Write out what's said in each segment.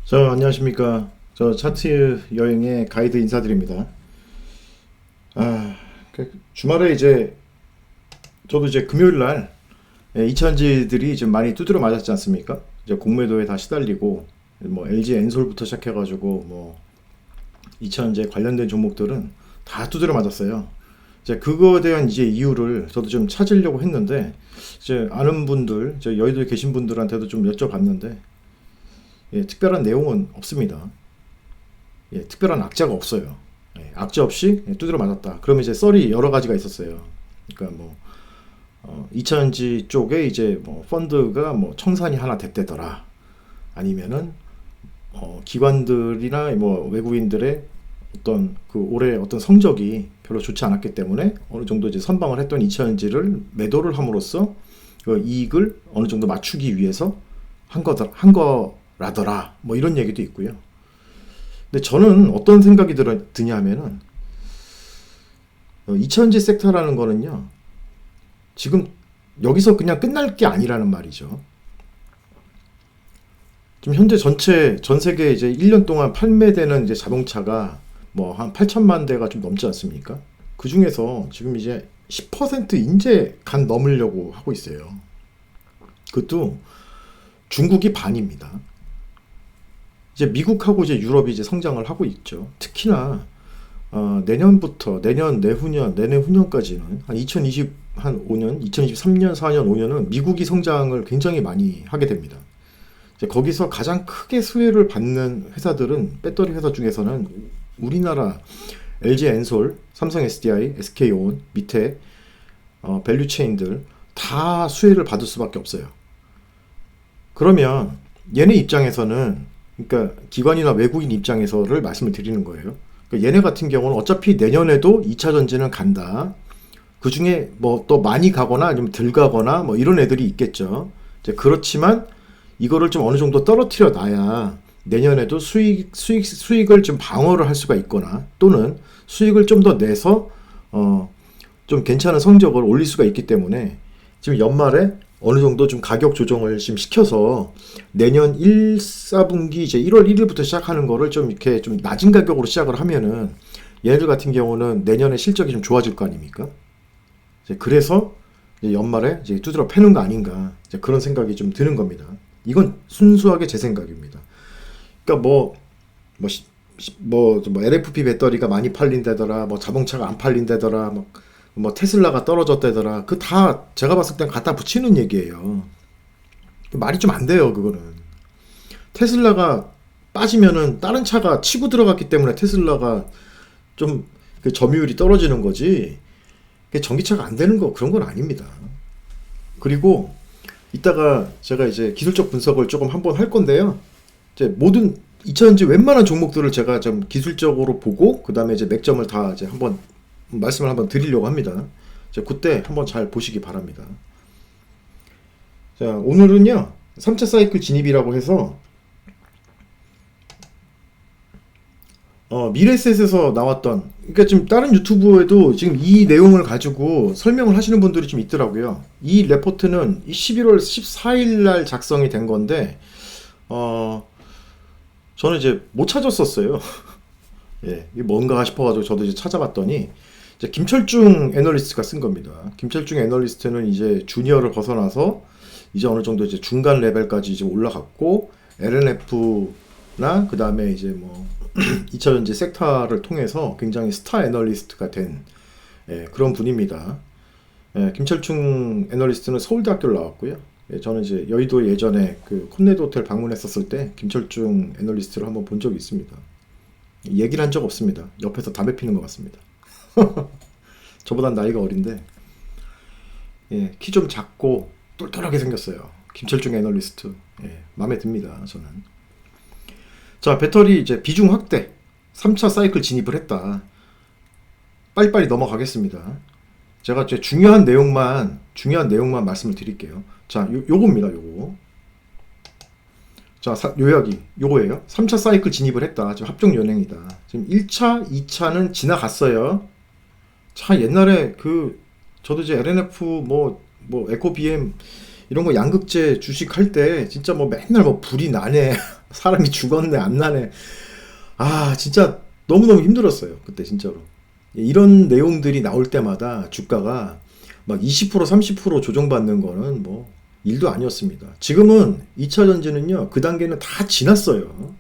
안녕하십니까. 차트 여행의 가이드 인사드립니다. 주말에 저도 금요일 날 2차전지들이 좀 많이 두드려 맞았지 않습니까? 이제 공매도에 다 시달리고, 뭐, LG 엔솔부터 시작해가지고, 뭐, 2차전지에 관련된 종목들은 다 두드려 맞았어요. 이제 그거에 대한 이제 이유를 저도 좀 찾으려고 했는데, 이제 아는 분들, 여의도에 계신 분들한테도 좀 여쭤봤는데, 특별한 내용은 없습니다. 특별한 악재가 없어요. 악재 없이 두드려 맞았다. 그러면 이제 썰이 여러 가지가 있었어요. 그러니까 뭐 2차전지 쪽에 이제 뭐 펀드가 뭐 청산이 하나 됐대더라. 아니면은 기관들이나 뭐 외국인들의 어떤 그 올해 어떤 성적이 별로 좋지 않았기 때문에 어느 정도 이제 선방을 했던 2차전지를 매도를 함으로써 그 이익을 어느 정도 맞추기 위해서 한 거라더라. 뭐 이런 얘기도 있고요. 근데 저는 어떤 생각이 드냐 하면은 2차전지 섹터라는 거는요. 지금 여기서 그냥 끝날 게 아니라는 말이죠. 지금 현재 전 세계 이제 1년 동안 판매되는 이제 자동차가 뭐 한 8천만 대가 좀 넘지 않습니까? 그 중에서 지금 이제 10% 이제 간 넘으려고 하고 있어요. 그것도 중국이 반입니다. 이제 미국하고 이제 유럽이 이제 성장을 하고 있죠. 특히나 내년부터 내년 후년까지는 한 2025년, 2023년, 4년, 5년은 미국이 성장을 굉장히 많이 하게 됩니다. 이제 거기서 가장 크게 수혜를 받는 회사들은 배터리 회사 중에서는 우리나라 LG 엔솔, 삼성 SDI, SK온 밑에 밸류체인들 다 수혜를 받을 수밖에 없어요. 그러면 얘네 입장에서는 그러니까 기관이나 외국인 입장에서를 말씀을 드리는 거예요. 그러니까 얘네 같은 경우는 어차피 내년에도 2차 전지는 간다. 그 중에 뭐 또 많이 가거나 아니면 덜 가거나 뭐 이런 애들이 있겠죠. 이제 그렇지만 이거를 좀 어느 정도 떨어뜨려 놔야 내년에도 수익을 좀 방어를 할 수가 있거나 또는 수익을 좀 더 내서 좀 괜찮은 성적을 올릴 수가 있기 때문에 지금 연말에 어느 정도 좀 가격 조정을 지금 시켜서 내년 1, 4분기 이제 1월 1일부터 시작하는 거를 좀 이렇게 좀 낮은 가격으로 시작을 하면은 얘네들 같은 경우는 내년에 실적이 좀 좋아질 거 아닙니까? 이제 그래서 이제 연말에 이제 두드러 패는 거 아닌가 이제 그런 생각이 좀 드는 겁니다. 이건 순수하게 제 생각입니다. 그러니까 뭐, 뭐 LFP 배터리가 많이 팔린다더라, 뭐 자동차가 안 팔린다더라, 뭐 테슬라가 떨어졌다더라. 그 다 제가 봤을 땐 갖다 붙이는 얘기예요. 말이 좀 안 돼요, 그거는. 테슬라가 빠지면은 다른 차가 치고 들어갔기 때문에 테슬라가 좀 그 점유율이 떨어지는 거지. 전기차가 안 되는 거 그런 건 아닙니다. 그리고 이따가 제가 이제 기술적 분석을 조금 한번 할 건데요. 이제 모든 2차전지 웬만한 종목들을 제가 좀 기술적으로 보고 그 다음에 이제 맥점을 다 이제 한번 말씀을 한번 드리려고 합니다. 이제 그때 한번 잘 보시기 바랍니다. 자, 오늘은요 3차 사이클 진입이라고 해서 미래셋에서 나왔던, 그러니까 지금 다른 유튜브에도 지금 이 내용을 가지고 설명을 하시는 분들이 좀 있더라고요. 이 레포트는 11월 14일 날 작성이 된 건데 저는 이제 못 찾았었어요. 예, 이게 뭔가 싶어가지고 저도 이제 찾아봤더니 이제 김철중 애널리스트가 쓴 겁니다. 김철중 애널리스트는 이제 주니어를 벗어나서 이제 어느 정도 이제 중간 레벨까지 이제 올라갔고 LNF나 그 다음에 이제 뭐 2차전지 섹터를 통해서 굉장히 스타 애널리스트가 된 그런 분입니다. 김철중 애널리스트는 서울대학교를 나왔고요. 저는 이제 여의도 예전에 그 콘레드 호텔 방문했었을 때 김철중 애널리스트를 한번 본 적이 있습니다. 얘기를 한 적 없습니다. 옆에서 담배 피는 것 같습니다. 저보단 나이가 어린데 키 좀 작고 똘똘하게 생겼어요. 김철중 애널리스트 마음에 듭니다. 저는. 자, 배터리 이제 비중 확대 3차 사이클 진입을 했다. 빨리빨리 넘어가겠습니다. 제가 이제 중요한 내용만 말씀을 드릴게요. 자, 요겁니다. 요거. 자, 요약이 요거예요. 3차 사이클 진입을 했다. 지금 합종 연행이다. 지금 1차, 2차는 지나갔어요. 자, 옛날에 저도 이제 LNF 뭐 에코 BM 이런 거 양극재 주식 할 때 진짜 뭐 맨날 뭐 불이 나네, 사람이 죽었네, 안 나네. 아, 진짜 너무너무 힘들었어요. 그때 진짜로. 이런 내용들이 나올 때마다 주가가 막 20%, 30% 조정받는 거는 뭐 일도 아니었습니다. 지금은 2차 전지는요, 그 단계는 다 지났어요.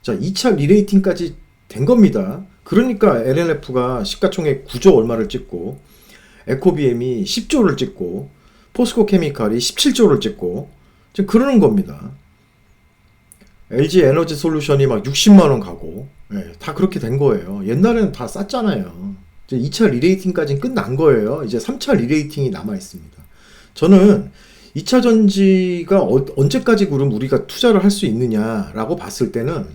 자, 2차 리레이팅까지 된 겁니다. 그러니까 LNF가 시가총액 9조 얼마를 찍고, 에코비엠이 10조를 찍고, 포스코 케미칼이 17조를 찍고, 지금 그러는 겁니다. LG 에너지 솔루션이 막 60만 원 가고, 다 그렇게 된 거예요. 옛날에는 다 쌌잖아요. 이제 2차 리레이팅까지는 끝난 거예요. 이제 3차 리레이팅이 남아 있습니다. 저는 2차 전지가 언제까지 그럼 우리가 투자를 할 수 있느냐라고 봤을 때는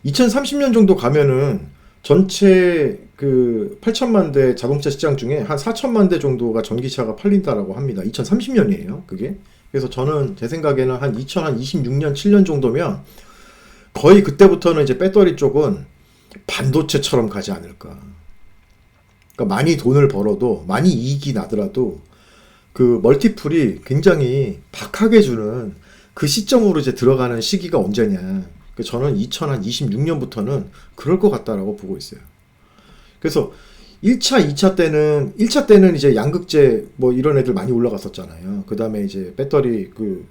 2030년 정도 가면은 전체 그 8천만 대 자동차 시장 중에 한 4천만 대 정도가 전기차가 팔린다라고 합니다. 2030년이에요, 그게. 그래서 저는 제 생각에는 한 2026년, 7년 정도면 거의 그때부터는 이제 배터리 쪽은 반도체처럼 가지 않을까. 그러니까 많이 돈을 벌어도, 많이 이익이 나더라도 그 멀티플이 굉장히 박하게 주는 그 시점으로 이제 들어가는 시기가 언제냐. 저는 2026년부터는 그럴 것 같다라고 보고 있어요. 그래서 1차 때는 이제 양극재 뭐 이런 애들 많이 올라갔었잖아요. 그 다음에 이제 배터리 그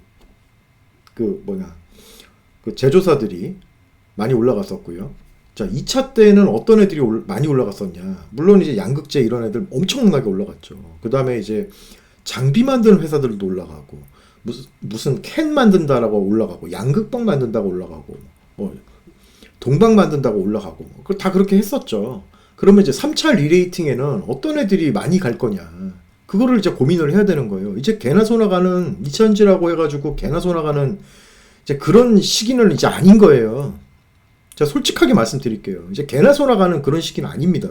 제조사들이 많이 올라갔었고요. 자, 2차 때는 어떤 애들이 많이 올라갔었냐. 물론 이제 양극재 이런 애들 엄청나게 올라갔죠. 그 다음에 이제 장비 만드는 회사들도 올라가고, 무슨 캔 만든다라고 올라가고, 양극방 만든다고 올라가고, 뭐 동방 만든다고 올라가고, 다 그렇게 했었죠. 그러면 이제 3차 리레이팅에는 어떤 애들이 많이 갈 거냐. 그거를 이제 고민을 해야 되는 거예요. 이제 개나 소나 가는 2차전지라고 해가지고 개나 소나 가는 이제 그런 시기는 이제 아닌 거예요. 제가 솔직하게 말씀드릴게요. 이제 개나 소나 가는 그런 시기는 아닙니다.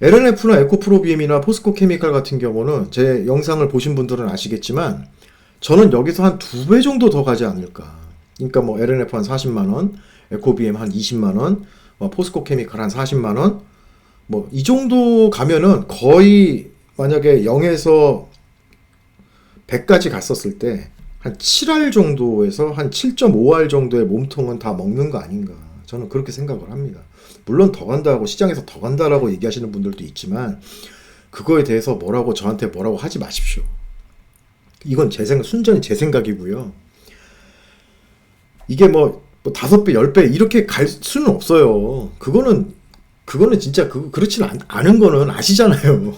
LNF나 에코프로비엠이나 포스코 케미칼 같은 경우는 제 영상을 보신 분들은 아시겠지만 저는 여기서 한 2배 정도 더 가지 않을까. 그러니까 뭐 LNF 한 40만원, 에코비엠 한 20만원, 포스코 케미칼 한 40만원, 뭐 이 정도 가면은 거의 만약에 0에서 100까지 갔었을 때 한 7알 정도에서 한 7.5알 정도의 몸통은 다 먹는 거 아닌가. 저는 그렇게 생각을 합니다. 물론 더 간다고, 시장에서 더 간다라고 얘기하시는 분들도 있지만 그거에 대해서 저한테 뭐라고 하지 마십시오. 이건 순전히 제 생각이고요. 이게 뭐 5배, 10배 이렇게 갈 수는 없어요. 그거는 진짜 그렇진 않은 거는 아시잖아요.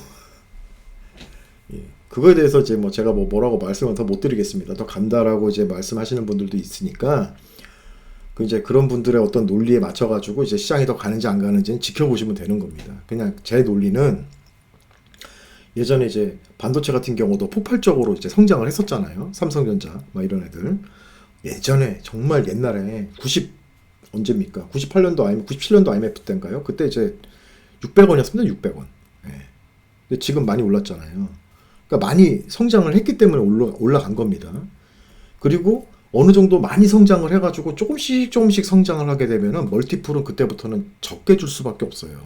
예. 그거에 대해서 이제 뭐 제가 뭐라고 말씀을 더 못 드리겠습니다. 더 간다라고 이제 말씀하시는 분들도 있으니까 이제 그런 분들의 어떤 논리에 맞춰가지고 이제 시장이 더 가는지 안 가는지는 지켜보시면 되는 겁니다. 그냥 제 논리는 예전에 이제 반도체 같은 경우도 폭발적으로 이제 성장을 했었잖아요. 삼성전자, 막 이런 애들. 예전에, 정말 옛날에, 언제입니까? 98년도 97년도 IMF 때인가요? 그때 이제 600원이었습니다, 600원. 예. 근데 지금 많이 올랐잖아요. 그러니까 많이 성장을 했기 때문에 올라간 겁니다. 그리고 어느 정도 많이 성장을 해가지고 조금씩 성장을 하게 되면은 멀티플은 그때부터는 적게 줄 수밖에 없어요.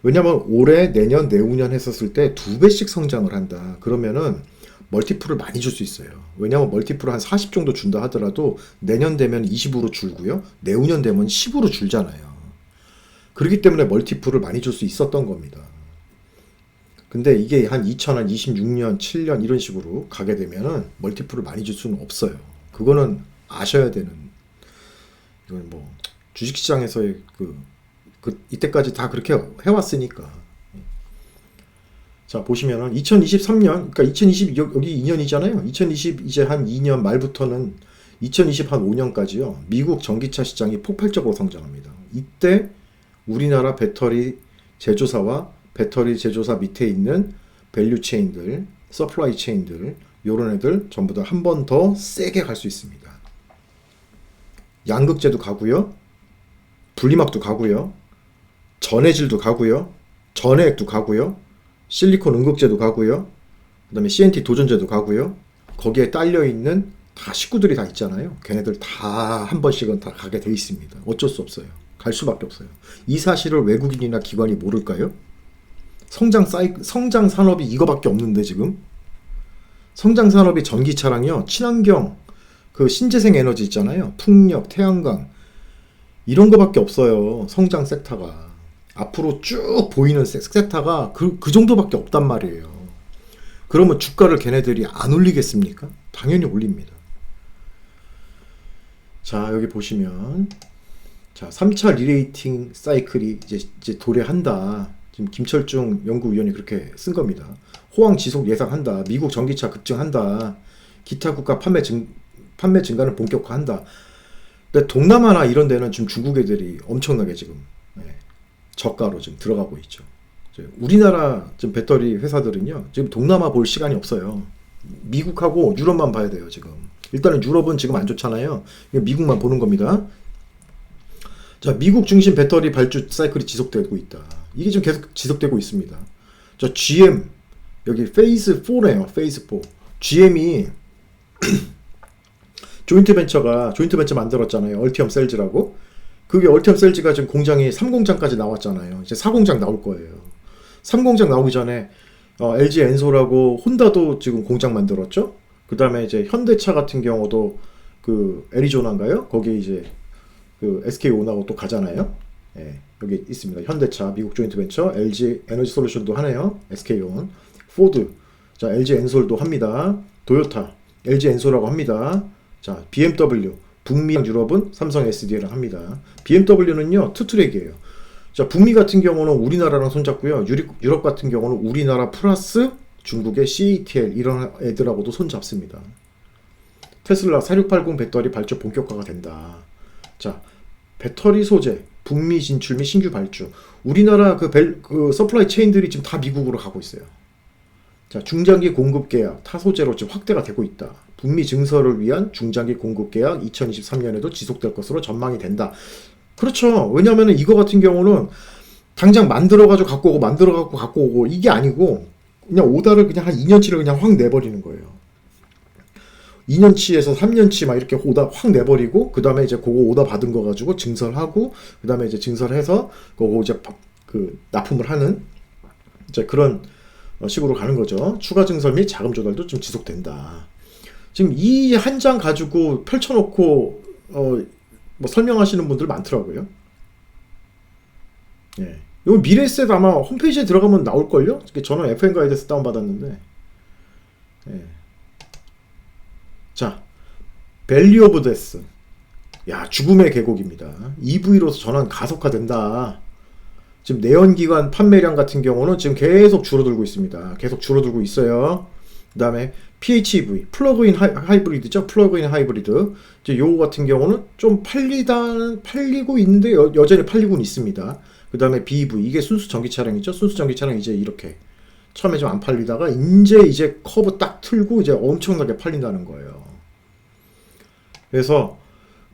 왜냐면 올해, 내년, 내후년 했었을 때 2배씩 성장을 한다. 그러면은 멀티플을 많이 줄 수 있어요. 왜냐면 멀티플을 한 40 정도 준다 하더라도 내년 되면 20으로 줄고요. 내후년 되면 10으로 줄잖아요. 그렇기 때문에 멀티플을 많이 줄 수 있었던 겁니다. 근데 이게 한 2026년, 7년 이런 식으로 가게 되면은 멀티플을 많이 줄 수는 없어요. 그거는 아셔야 되는, 이건 뭐 주식시장에서의 이때까지 다 그렇게 해왔으니까. 자, 보시면은 2023년, 그러니까 여기 2년이잖아요. 2020 이제 한 2년 말부터는 2020 한 5년까지요. 미국 전기차 시장이 폭발적으로 성장합니다. 이때 우리나라 배터리 제조사와 배터리 제조사 밑에 있는 밸류 체인들, 서플라이 체인들, 요런 애들 전부 다 한 번 더 세게 갈 수 있습니다. 양극재도 가고요. 분리막도 가고요. 전해질도 가고요. 전해액도 가고요. 실리콘 응급제도 가고요. 그 다음에 CNT 도전제도 가고요. 거기에 딸려있는 다 식구들이 다 있잖아요. 걔네들 다 한 번씩은 다 가게 돼 있습니다. 어쩔 수 없어요. 갈 수밖에 없어요. 이 사실을 외국인이나 기관이 모를까요? 성장 산업이 이거밖에 없는데 지금 성장 산업이 전기차랑요, 친환경, 그 신재생 에너지 있잖아요. 풍력, 태양광 이런 거밖에 없어요. 성장 섹터가 앞으로 쭉 보이는 섹터가 그 정도밖에 없단 말이에요. 그러면 주가를 걔네들이 안 올리겠습니까? 당연히 올립니다. 자, 여기 보시면 자, 3차 리레이팅 사이클이 이제 도래한다. 지금 김철중 연구위원이 그렇게 쓴 겁니다. 호황 지속 예상한다. 미국 전기차 급증한다. 기타 국가 판매 증가는 본격화한다. 근데 동남아나 이런 데는 지금 중국 애들이 엄청나게 지금 저가로 지금 들어가고 있죠. 우리나라 지금 배터리 회사들은요, 지금 동남아 볼 시간이 없어요. 미국하고 유럽만 봐야 돼요, 지금. 일단은 유럽은 지금 안 좋잖아요. 미국만 보는 겁니다. 자, 미국 중심 배터리 발주 사이클이 지속되고 있다. 이게 지금 계속 지속되고 있습니다. 자, GM, 여기 페이즈 4네요. 페이즈 4. GM이 조인트 벤처 만들었잖아요. 얼티엄 셀즈라고. 그게 얼티엄 셀즈가 지금 공장이 3공장까지 나왔잖아요. 이제 4공장 나올 거예요. 3공장 나오기 전에 LG 엔솔하고 혼다도 지금 공장 만들었죠. 그 다음에 이제 현대차 같은 경우도 그 애리조나인가요? 거기 이제 그 SK온하고 또 가잖아요. 예, 여기 있습니다. 현대차, 미국 조인트 벤처, LG 에너지 솔루션도 하네요. SK온, 포드, 자 LG 엔솔도 합니다. 도요타, LG 엔솔하고 합니다. 자 BMW, 북미랑 유럽은 삼성 SDI랑 합니다. BMW는요 투트랙이에요. 자 북미 같은 경우는 우리나라랑 손잡고요. 유럽 같은 경우는 우리나라 플러스 중국의 CATL 이런 애들하고도 손잡습니다. 테슬라 4680 배터리 발주 본격화가 된다. 자 배터리 소재 북미 진출 및 신규 발주. 우리나라 그 서플라이 체인들이 지금 다 미국으로 가고 있어요. 자 중장기 공급 계약 타 소재로 지금 확대가 되고 있다. 북미 증설을 위한 중장기 공급 계약 2023년에도 지속될 것으로 전망이 된다. 그렇죠. 왜냐하면 이거 같은 경우는 당장 만들어가지고 갖고 오고 이게 아니고 그냥 오다를 그냥 한 2년치를 그냥 확 내버리는 거예요. 2년치에서 3년치 막 이렇게 오다 확 내버리고 그 다음에 이제 그거 오다 받은 거 가지고 증설하고 그 다음에 이제 증설해서 그거 이제 그 납품을 하는 이제 그런 식으로 가는 거죠. 추가 증설 및 자금 조달도 좀 지속된다. 지금 이 한 장 가지고 펼쳐놓고 뭐 설명하시는 분들 많더라고요. 예. 이거 미래에셋 아마 홈페이지에 들어가면 나올걸요? 저는 FM 가이드에서 다운받았는데. 예. 자, 밸류 오브 데스. 야, 죽음의 계곡입니다. EV로서 전환 가속화된다. 지금 내연기관 판매량 같은 경우는 지금 계속 줄어들고 있습니다. 계속 줄어들고 있어요. 그 다음에 PHEV, 플러그인 하이브리드죠. 플러그인 하이브리드. 이제 요거 같은 경우는 좀 팔리고 있는데 여전히 팔리고는 있습니다. 그 다음에 BEV, 이게 순수 전기 차량이죠. 순수 전기 차량 이제 이렇게 처음에 좀 안 팔리다가 이제 커브 딱 틀고 이제 엄청나게 팔린다는 거예요. 그래서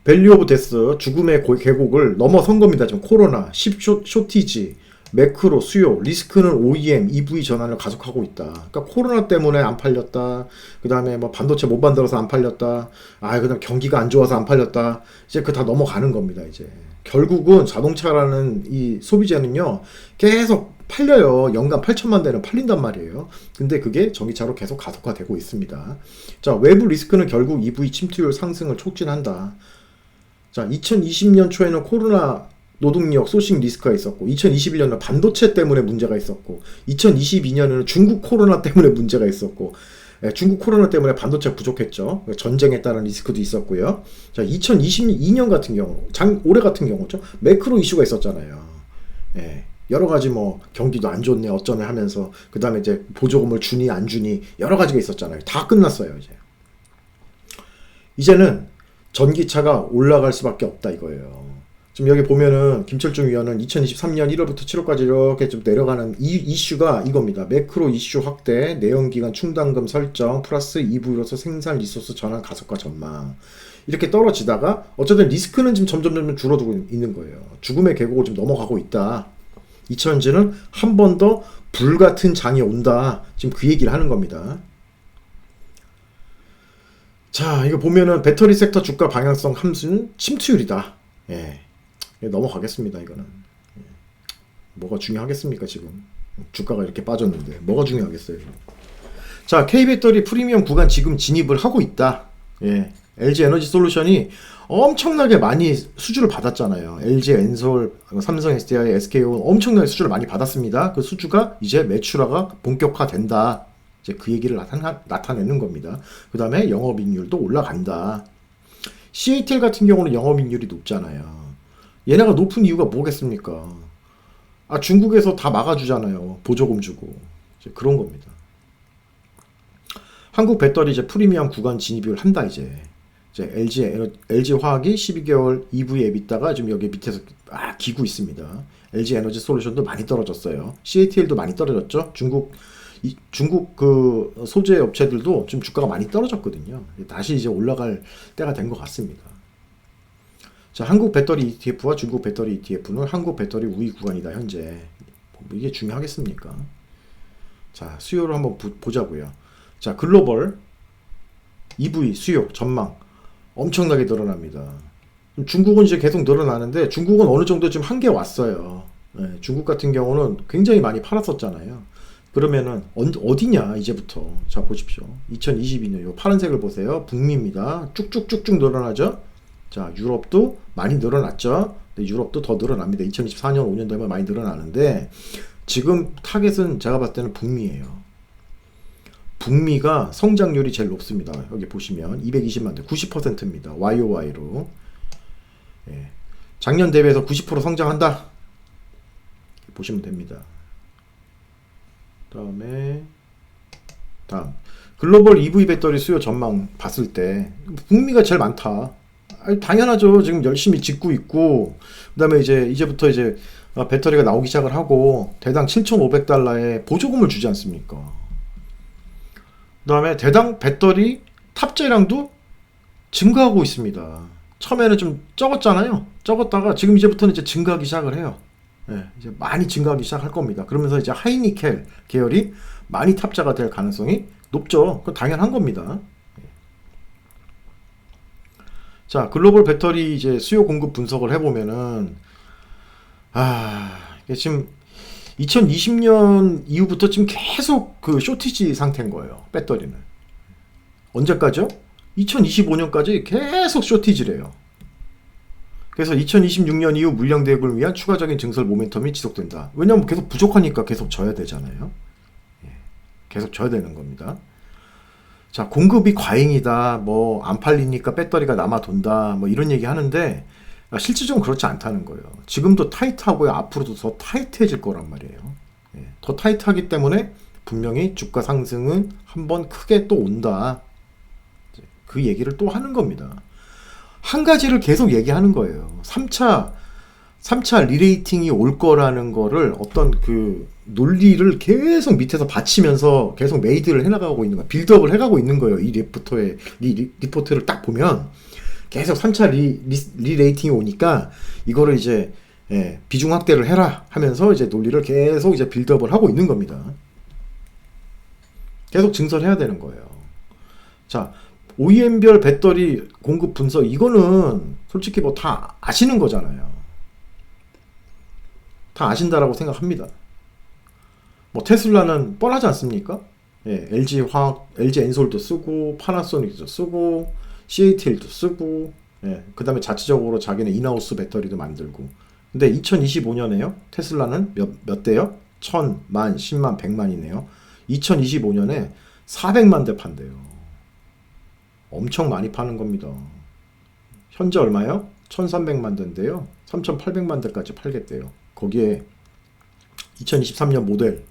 밸류 오브 데스, 죽음의 계곡을 넘어선 겁니다. 지금 코로나, 쇼티지, 매크로, 수요, 리스크는 OEM, EV 전환을 가속하고 있다. 그러니까 코로나 때문에 안 팔렸다. 그 다음에 뭐 반도체 못 만들어서 안 팔렸다. 그다음 경기가 안 좋아서 안 팔렸다. 이제 그 다 넘어가는 겁니다. 이제 결국은 자동차라는 이 소비재는요 계속 팔려요. 연간 8천만 대는 팔린단 말이에요. 근데 그게 전기차로 계속 가속화되고 있습니다. 자, 외부 리스크는 결국 EV 침투율 상승을 촉진한다. 자, 2020년 초에는 코로나 노동력 소싱 리스크가 있었고 2021년은 반도체 때문에 문제가 있었고 2022년에는 중국 코로나 때문에 문제가 있었고 중국 코로나 때문에 반도체 부족했죠. 전쟁에 따른 리스크도 있었고요. 자, 2022년 같은 경우 올해 같은 경우죠. 매크로 이슈가 있었잖아요. 여러 가지 뭐 경기도 안 좋네 어쩌네 하면서 그 다음에 이제 보조금을 주니 안 주니 여러 가지가 있었잖아요. 다 끝났어요. 이제는 전기차가 올라갈 수밖에 없다 이거예요. 지금 여기 보면은 김철중 위원은 2023년 1월부터 7월까지 이렇게 좀 내려가는 이 이슈가 이겁니다. 매크로 이슈 확대, 내연기관 충당금 설정, 플러스 EV로서 생산 리소스 전환 가속화 전망. 이렇게 떨어지다가 어쨌든 리스크는 지금 점점 줄어들고 있는 거예요. 죽음의 계곡을 좀 넘어가고 있다. 2000년에는 한 번 더 불같은 장이 온다. 지금 그 얘기를 하는 겁니다. 자, 이거 보면은 배터리 섹터 주가 방향성 함수는 침투율이다. 넘어가겠습니다. 이거는 뭐가 중요하겠습니까 지금. 주가가 이렇게 빠졌는데 뭐가 중요하겠어요. 자, K배터리 프리미엄 구간 지금 진입을 하고 있다. 예. LG 에너지 솔루션이 엄청나게 많이 수주를 받았잖아요. LG 엔솔, 삼성 SDI, SKO 엄청나게 수주를 많이 받았습니다. 그 수주가 이제 매출화가 본격화된다. 이제 그 얘기를 나타내는 겁니다. 그 다음에 영업이익률도 올라간다. CATL 같은 경우는 영업이익률이 높잖아요. 얘네가 높은 이유가 뭐겠습니까? 아, 중국에서 다 막아주잖아요. 보조금 주고. 이제 그런 겁니다. 한국 배터리 이제 프리미엄 구간 진입을 한다, 이제 LG 화학이 12개월 EV 에비타가 지금 여기 밑에서 기고 있습니다. LG 에너지 솔루션도 많이 떨어졌어요. CATL도 많이 떨어졌죠. 중국 그 소재 업체들도 지금 주가가 많이 떨어졌거든요. 다시 이제 올라갈 때가 된 것 같습니다. 자, 한국 배터리 ETF와 중국 배터리 ETF는 한국 배터리 우위 구간이다, 현재. 이게 중요하겠습니까? 자, 수요를 한번 보자고요. 자, 글로벌 EV 수요 전망 엄청나게 늘어납니다. 중국은 이제 계속 늘어나는데 중국은 어느 정도 지금 한계 왔어요. 네, 중국 같은 경우는 굉장히 많이 팔았었잖아요. 그러면은 어디냐 이제부터. 자, 보십시오. 2022년 요 파란색을 보세요. 북미입니다. 쭉쭉쭉쭉 늘어나죠. 자, 유럽도 많이 늘어났죠. 유럽도 더 늘어납니다. 2024년 5년 되면 많이 늘어나는데 지금 타겟은 제가 봤을 때는 북미예요. 북미가 성장률이 제일 높습니다. 여기 보시면 220만 대 90%입니다. YOY로. 예. 작년 대비해서 90% 성장한다. 보시면 됩니다. 다음 글로벌 EV 배터리 수요 전망 봤을 때 북미가 제일 많다. 아니, 당연하죠. 지금 열심히 짓고 있고, 그 다음에 이제부터 배터리가 나오기 시작을 하고 대당 7,500달러의 보조금을 주지 않습니까? 그 다음에 대당 배터리 탑재량도 증가하고 있습니다. 처음에는 좀 적었잖아요. 적었다가 지금 이제부터는 이제 증가하기 시작을 해요. 네, 이제 많이 증가하기 시작할 겁니다. 그러면서 이제 하이니켈 계열이 많이 탑재가 될 가능성이 높죠. 그건 당연한 겁니다. 자, 글로벌 배터리 이제 수요 공급 분석을 해보면은, 이게 지금 2020년 이후부터 지금 계속 그 쇼티지 상태인 거예요. 배터리는. 언제까지요? 2025년까지 계속 쇼티지래요. 그래서 2026년 이후 물량 대응을 위한 추가적인 증설 모멘텀이 지속된다. 왜냐면 계속 부족하니까 계속 져야 되잖아요. 계속 져야 되는 겁니다. 자, 공급이 과잉이다. 뭐 안 팔리니까 배터리가 남아 돈다. 뭐 이런 얘기 하는데 실질적으로 그렇지 않다는 거예요. 지금도 타이트하고요. 앞으로도 더 타이트해질 거란 말이에요. 더 타이트하기 때문에 분명히 주가 상승은 한번 크게 또 온다. 그 얘기를 또 하는 겁니다. 한 가지를 계속 얘기하는 거예요. 3차 리레이팅이 올 거라는 거를 어떤 그 논리를 계속 밑에서 받치면서 계속 메이드를 해나가고 있는 거야. 빌드업을 해가고 있는 거예요. 이 리포트를 딱 보면 계속 3차 리레이팅이 오니까 이거를 이제 비중 확대를 해라 하면서 이제 논리를 계속 이제 빌드업을 하고 있는 겁니다. 계속 증설해야 되는 거예요. 자, OEM별 배터리 공급 분석, 이거는 솔직히 뭐 다 아시는 거잖아요. 다 아신다라고 생각합니다. 뭐 테슬라는 뻔하지 않습니까? LG 화학, LG 엔솔도 쓰고, 파나소닉도 쓰고, CATL도 쓰고, 그 다음에 자체적으로 자기네 인하우스 배터리도 만들고. 근데 2025년에요? 테슬라는 몇 대요? 1000, 만, 10만, 100만이네요. 2025년에 400만 대 판대요. 엄청 많이 파는 겁니다. 현재 얼마요? 1300만 대인데요. 3800만 대까지 팔겠대요. 거기에 2023년 모델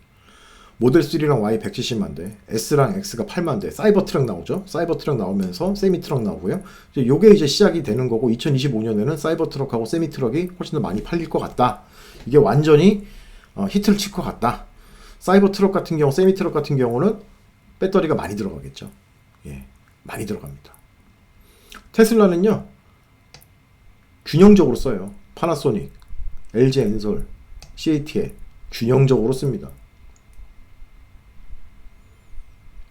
3랑 Y 170만 대, S랑 X가 8만 대, 사이버 트럭 나오죠. 사이버 트럭 나오면서 세미 트럭 나오고요. 요게 이제 시작이 되는 거고 2025년에는 사이버 트럭하고 세미 트럭이 훨씬 더 많이 팔릴 것 같다. 이게 완전히 히트를 칠 것 같다. 사이버 트럭 같은 경우, 세미 트럭 같은 경우는 배터리가 많이 들어가겠죠. 많이 들어갑니다. 테슬라는요, 균형적으로 써요. 파나소닉, LG 엔솔, CATL 균형적으로 씁니다.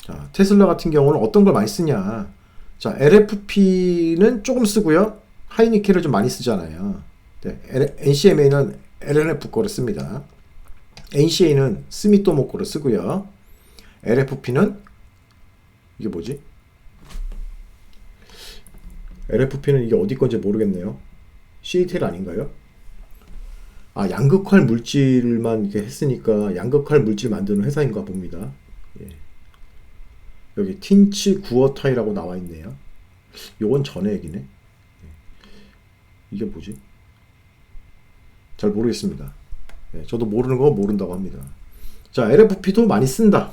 자, 테슬라 같은 경우는 어떤 걸 많이 쓰냐. 자, LFP는 조금 쓰고요. 하이니켈을 좀 많이 쓰잖아요. NCMA는 LNF 거를 씁니다. NCA는 스미토모코를 쓰고요. LFP는 이게 뭐지? LFP는 이게 어디 건지 모르겠네요. CATL 아닌가요? 아, 양극활 물질만 이렇게 했으니까 양극활 물질 만드는 회사인가 봅니다. 예. 여기 틴치 구어타이라고 나와 있네요. 요건 전에 얘기네. 이게 뭐지? 잘 모르겠습니다. 예, 저도 모르는 거 모른다고 합니다. 자, LFP도 많이 쓴다.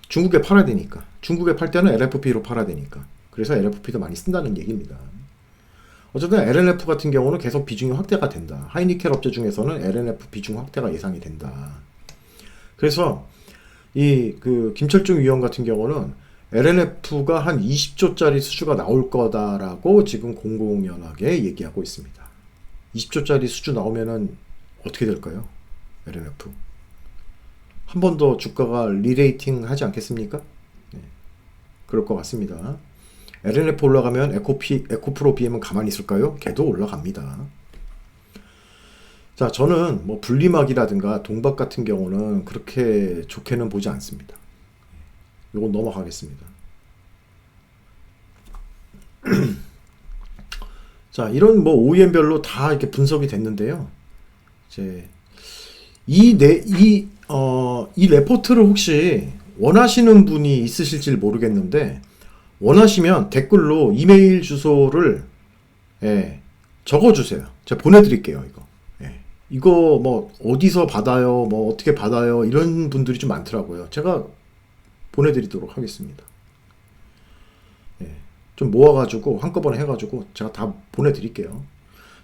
중국에 팔아야 되니까. 중국에 팔 때는 LFP로 팔아야 되니까. 그래서 LFP도 많이 쓴다는 얘기입니다. 어쨌든 LNF 같은 경우는 계속 비중이 확대가 된다. 하이니켈 업체 중에서는 LNF 비중 확대가 예상이 된다. 그래서 이 김철중 위원 같은 경우는 LNF가 한 20조짜리 수주가 나올 거다라고 지금 공공연하게 얘기하고 있습니다. 20조짜리 수주 나오면은 어떻게 될까요? LNF 한 번 더 주가가 리레이팅 하지 않겠습니까? 네, 그럴 것 같습니다. LNF 올라가면 에코프로 BM은 가만히 있을까요? 걔도 올라갑니다. 자, 저는 뭐 분리막이라든가 동박 같은 경우는 그렇게 좋게는 보지 않습니다. 요건 넘어가겠습니다. 자, 이런 뭐 OEM별로 다 이렇게 분석이 됐는데요. 이제 이 레포트를 혹시 원하시는 분이 있으실지 모르겠는데, 원하시면 댓글로 이메일 주소를 적어주세요. 제가 보내드릴게요. 이거 뭐 어디서 받아요, 뭐 어떻게 받아요, 이런 분들이 좀 많더라고요. 제가 보내드리도록 하겠습니다. 좀 모아가지고 한꺼번에 해가지고 제가 다 보내드릴게요.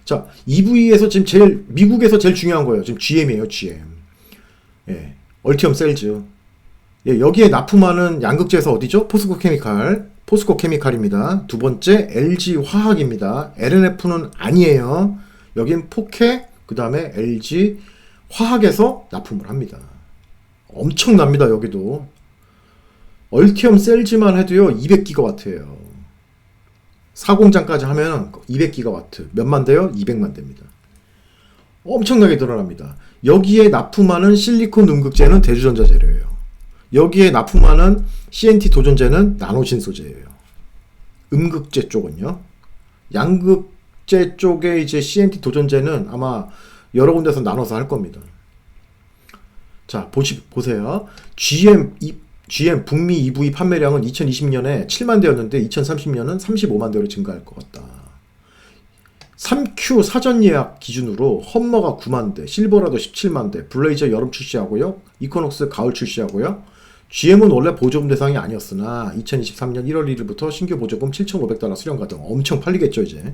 자, EV에서 지금 미국에서 제일 중요한 거예요. 지금 GM이에요, GM. 얼티엄 셀즈. 여기에 납품하는 양극재에서 어디죠? 포스코 케미칼입니다. 두 번째 LG 화학입니다. LNF는 아니에요. 여긴 포케, 그 다음에 LG 화학에서 납품을 합니다. 엄청납니다. 여기도 얼티엄 셀즈만 해도요 200기가와트예요. 4공장까지 하면 200기가와트. 몇만 대요? 200만 대입니다. 엄청나게 늘어납니다. 여기에 납품하는 실리콘 음극재는 대주전자 재료예요. 여기에 납품하는 CNT 도전재는 나노신 소재예요. 음극재 쪽은요. 양극재 쪽에 이제 CNT 도전재는 아마 여러 군데서 나눠서 할 겁니다. 자, 보세요. GM 북미 EV 판매량은 2020년에 7만 대였는데 2030년은 35만 대로 증가할 것 같다. 3Q 사전 예약 기준으로 험머가 9만 대, 실버라도 17만 대, 블레이저 여름 출시하고요. 이코녹스 가을 출시하고요. GM은 원래 보조금 대상이 아니었으나 2023년 1월 1일부터 신규 보조금 $7,500 수령가 등 엄청 팔리겠죠 이제.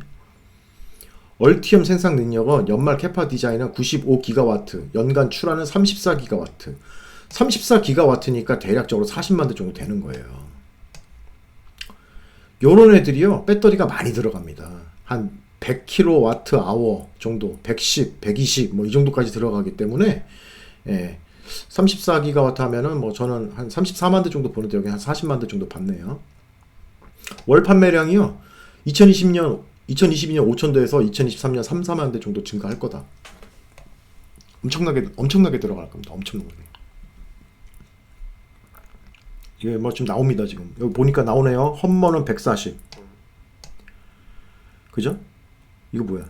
얼티엄 생산 능력은 연말 캐파 디자인은 95기가와트, 연간 출하는 34기가와트. 34기가와트니까 대략적으로 40만 대 정도 되는 거예요. 요런 애들이요, 배터리가 많이 들어갑니다. 한 100kWh 정도, 110, 120, 뭐 이 정도까지 들어가기 때문에, 34기가와트 하면은 뭐 저는 한 34만 대 정도 보는데 여기 한 40만 대 정도 받네요. 월 판매량이요, 2022년 5,000대에서 2023년 3, 4만 대 정도 증가할 거다. 엄청나게 들어갈 겁니다. 엄청나게. 이게 뭐 지금 나옵니다. 지금 여기 보니까 나오네요. 험머는 140. 그죠? 이거 뭐야?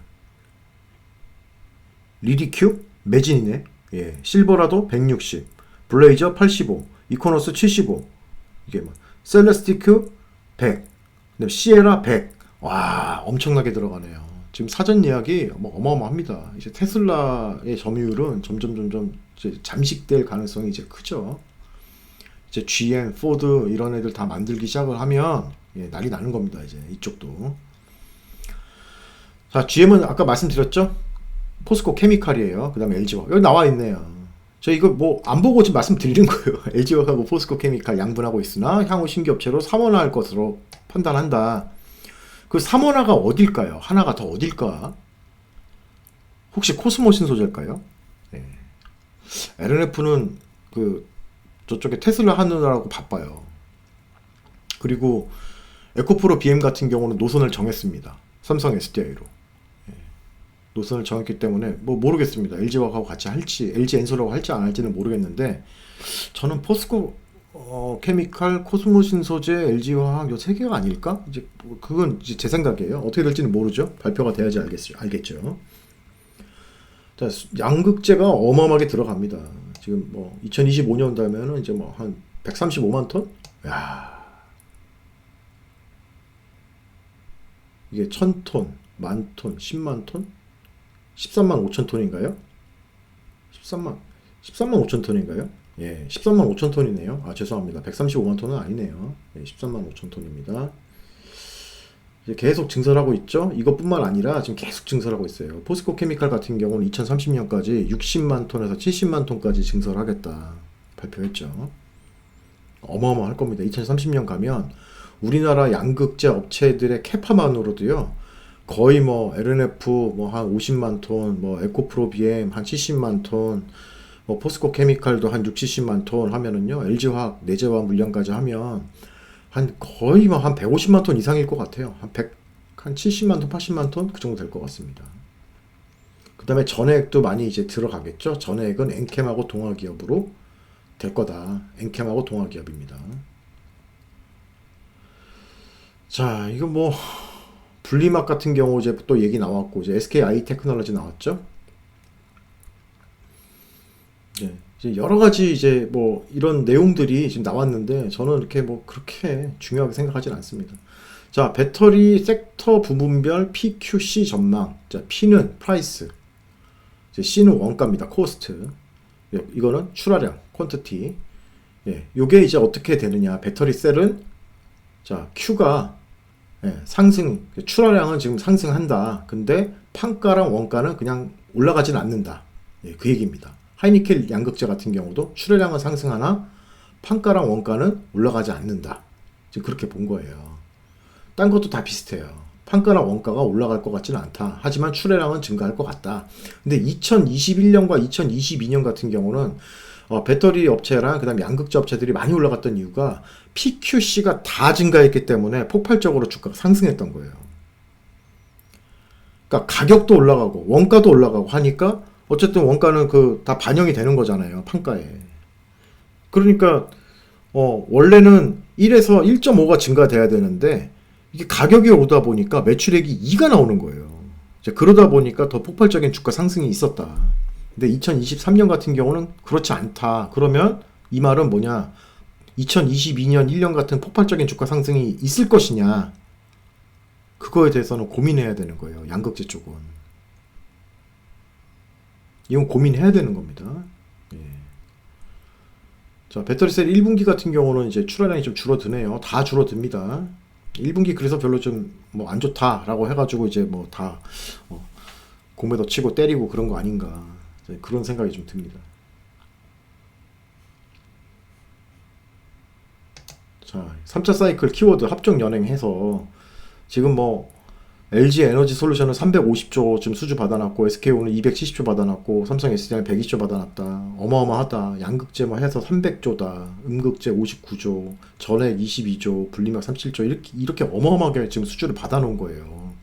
리디큐? 매진이네. 예. 실버라도 160, 블레이저 85, 이코노스 75. 이게 뭐 셀레스티큐 100, 그다음 시에라 100. 와, 엄청나게 들어가네요. 지금 사전 예약이 뭐 어마어마합니다. 이제 테슬라의 점유율은 점점 이제 잠식될 가능성이 이제 크죠. 이제 GM, 포드 이런 애들 다 만들기 시작을 하면 난리 나는 겁니다. 이제 이쪽도. 자, GM은 아까 말씀드렸죠? 포스코 케미칼이에요. 그 다음에 LG화학. 여기 나와 있네요. 저 이거 뭐 안 보고 지금 말씀드리는 거예요. LG화학하고 포스코 케미칼 양분하고 있으나 향후 신규 업체로 3원화할 것으로 판단한다. 그 3원화가 어딜까요? 하나가 더 어딜까? 혹시 코스모신 소재일까요? 네. LNF는 저쪽에 테슬라 하느라고 바빠요. 그리고 에코프로 BM 같은 경우는 노선을 정했습니다. 삼성 SDI로. 노선을 정했기 때문에 뭐 모르겠습니다. LG화학하고 같이 할지, LG 엔솔하고 할지 안 할지는 모르겠는데 저는 포스코 케미칼, 코스모신소재, LG화학 요 세 개가 아닐까? 이제 그건 이제 제 생각이에요. 어떻게 될지는 모르죠. 발표가 돼야지 알겠죠. 자, 양극재가 어마어마하게 들어갑니다. 지금 뭐 2025년 되면은 이제 뭐 한 135만 톤? 야, 이게 1000톤, 만 톤, 10만 톤? 13만 5천 톤인가요? 13만 5천 톤인가요? 예, 13만 5천 톤이네요. 아, 죄송합니다. 135만 톤은 아니네요. 예, 13만 5천 톤입니다. 이제 계속 증설하고 있죠. 이것뿐만 아니라 지금 계속 증설하고 있어요. 포스코 케미칼 같은 경우는 2030년까지 60만 톤에서 70만 톤까지 증설하겠다 발표했죠. 어마어마할 겁니다. 2030년 가면 우리나라 양극재 업체들의 캐파만으로도요. 거의 뭐 LNF 뭐 한 50만 톤, 뭐 에코프로 BM 한 70만 톤, 뭐 포스코 케미칼도 한 6, 70만 톤 하면은요. LG화학 내재화 물량까지 하면 한 거의 뭐 한 150만 톤 이상일 것 같아요. 한 70만 톤, 80만 톤 그 정도 될 것 같습니다. 그 다음에 전해액도 많이 이제 들어가겠죠. 전해액은 엔캠하고 동아기업으로 될 거다. 엔캠하고 동아기업입니다. 자, 이거 뭐 분리막 같은 경우 이제 또 얘기 나왔고 이제 SKI 테크놀로지 나왔죠. 예, 이제 여러 가지 이제 뭐 이런 내용들이 지금 나왔는데 저는 이렇게 뭐 그렇게 중요하게 생각하진 않습니다. 자, 배터리 섹터 부분별 PQC 전망. 자, P는 프라이스, 이제 C는 원가입니다. 코스트. 예, 이거는 출하량, 퀀티티. 예, 요게 이제 어떻게 되느냐? 배터리 셀은 자, Q가 예, 상승, 출하량은 지금 상승한다. 근데 판가랑 원가는 그냥 올라가진 않는다. 예, 그 얘기입니다. 하이니켈 양극재 같은 경우도 출하량은 상승하나 판가랑 원가는 올라가지 않는다. 지금 그렇게 본 거예요. 딴 것도 다 비슷해요. 판가랑 원가가 올라갈 것 같지는 않다. 하지만 출하량은 증가할 것 같다. 근데 2021년과 2022년 같은 경우는 배터리 업체랑 그다음 양극재 업체들이 많이 올라갔던 이유가 PQC가 다 증가했기 때문에 폭발적으로 주가가 상승했던 거예요. 그러니까 가격도 올라가고 원가도 올라가고 하니까 어쨌든 원가는 그 다 반영이 되는 거잖아요. 판가에. 그러니까 원래는 1에서 1.5가 증가돼야 되는데 이게 가격이 오다 보니까 매출액이 2가 나오는 거예요. 이제 그러다 보니까 더 폭발적인 주가 상승이 있었다. 근데 2023년 같은 경우는 그렇지 않다. 그러면 이 말은 뭐냐? 2022년 1년 같은 폭발적인 주가 상승이 있을 것이냐? 그거에 대해서는 고민해야 되는 거예요. 양극재 쪽은. 이건 고민해야 되는 겁니다. 예. 자, 배터리셀 1분기 같은 경우는 이제 출하량이 좀 줄어드네요. 다 줄어듭니다. 1분기 그래서 별로 좀 뭐 안 좋다라고 해가지고 이제 뭐 다 공매도 치고 때리고 그런 거 아닌가. 그런 생각이 좀 듭니다. 자, 3차 사이클 키워드 합종 연행해서 지금 뭐 LG 에너지 솔루션은 350조 지금 수주 받아놨고 SK온은 270조 받아놨고 삼성 SDI는 120조 받아놨다. 어마어마하다. 양극재 뭐 해서 300조다. 음극재 59조, 전액 22조, 분리막 37조 이렇게 어마어마하게 지금 수주를 받아놓은 거예요.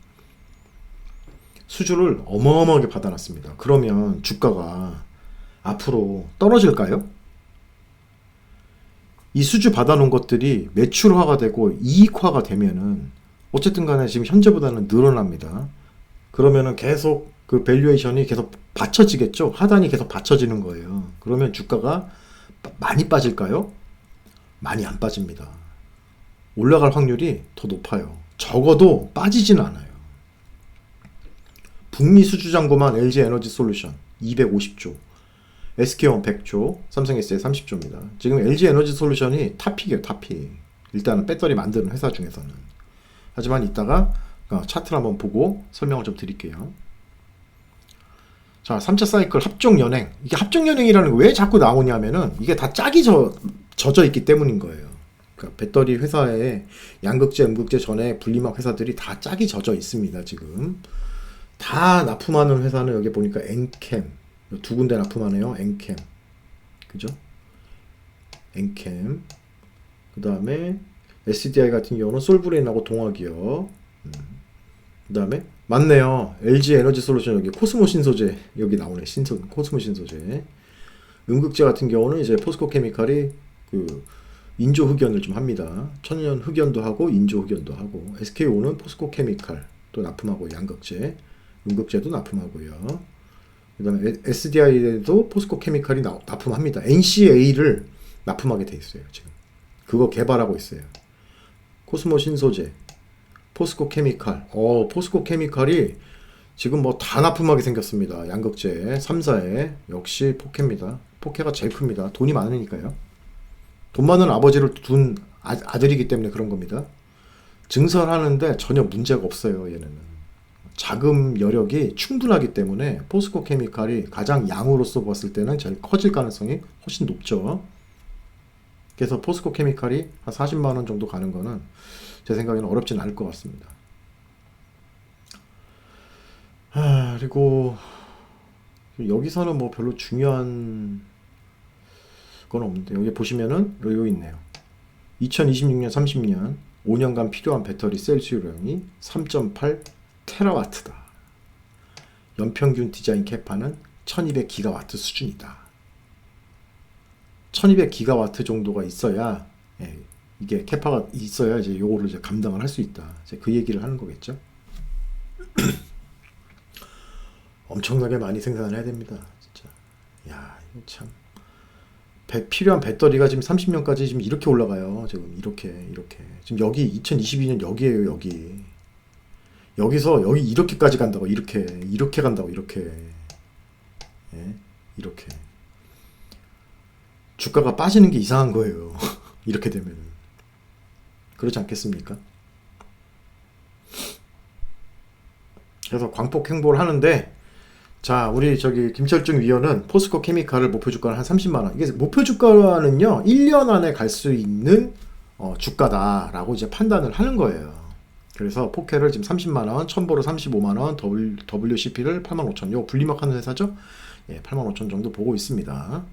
수주를 어마어마하게 받아놨습니다. 그러면 주가가 앞으로 떨어질까요? 이 수주 받아놓은 것들이 매출화가 되고 이익화가 되면은 어쨌든 간에 지금 현재보다는 늘어납니다. 그러면은 계속 그 밸류에이션이 계속 받쳐지겠죠? 하단이 계속 받쳐지는 거예요. 그러면 주가가 많이 빠질까요? 많이 안 빠집니다. 올라갈 확률이 더 높아요. 적어도 빠지진 않아요. 북미 수주잔고만 LG 에너지 솔루션 250조, SK온 100조, 삼성 SDI 30조입니다. 지금 LG 에너지 솔루션이 탑픽이에요, 탑픽. 일단은 배터리 만드는 회사 중에서는. 하지만 이따가 차트를 한번 보고 설명을 좀 드릴게요. 자, 3차 사이클 합종 연행. 이게 합종 연행이라는 거 왜 자꾸 나오냐면은 이게 다 짝이 젖어 있기 때문인 거예요. 그러니까 배터리 회사에 양극재, 음극재 전에 분리막 회사들이 다 짝이 젖어 있습니다, 지금. 다 납품하는 회사는 여기 보니까 엔캠 두 군데 납품하네요. 엔캠, 그죠? 엔캠. 그 다음에 SDI 같은 경우는 솔브레인하고 동아기업. 그 다음에 맞네요. LG 에너지 솔루션 여기 코스모 신소재 여기 나오네. 코스모 신소재. 음극재 같은 경우는 이제 포스코 케미칼이 그 인조 흑연을 좀 합니다. 천연 흑연도 하고 인조 흑연도 하고, SKO는 포스코 케미칼 또 납품하고, 양극재, 음극재도 납품하고요. 그다음에 SDI에도 포스코 케미칼이 납품합니다. NCA를 납품하게 돼 있어요. 지금 그거 개발하고 있어요. 코스모 신소재, 포스코 케미칼. 포스코 케미칼이 지금 뭐 다 납품하게 생겼습니다. 양극재 3사에 역시 포케입니다. 포케가 제일 큽니다. 돈이 많으니까요. 돈 많은 아버지를 둔 아들이기 때문에 그런 겁니다. 증설하는데 전혀 문제가 없어요. 얘네는 자금 여력이 충분하기 때문에 포스코 케미칼이 가장 양으로서 봤을 때는 제일 커질 가능성이 훨씬 높죠. 그래서 포스코 케미칼이 한 40만 원 정도 가는 거는 제 생각에는 어렵진 않을 것 같습니다. 그리고 여기서는 뭐 별로 중요한 건 없는데, 여기 보시면은 여기 있네요. 2026년 30년 5년간 필요한 배터리 셀 수요량이 3.8 테라와트다. 연평균 디자인 캐파는 1200 기가와트 수준이다. 1200 기가와트 정도가 있어야, 이게 캐파가 있어야 이제 요거를 이제 감당을 할 수 있다. 이제 그 얘기를 하는 거겠죠. 엄청나게 많이 생산을 해야 됩니다. 진짜. 야, 이거 참. 필요한 배터리가 지금 30년까지 지금 이렇게 올라가요. 지금 이렇게. 지금 여기 2022년 여기에요, 여기. 여기서 여기 이렇게까지 간다고. 이렇게 간다고. 이렇게. 예? 이렇게. 주가가 빠지는 게 이상한 거예요. 이렇게 되면. 그렇지 않겠습니까? 그래서 광폭 행보를 하는데, 자, 우리 저기 김철중 위원은 포스코 케미칼을 목표 주가는 한 30만 원. 이게 목표 주가는요, 1년 안에 갈 수 있는 주가다라고 이제 판단을 하는 거예요. 그래서 포케를 지금 30만 원, 첨보로 35만 원, WCP를 8만 5천. 요 분리막 하는 회사죠? 예, 8만 5천 정도 보고 있습니다.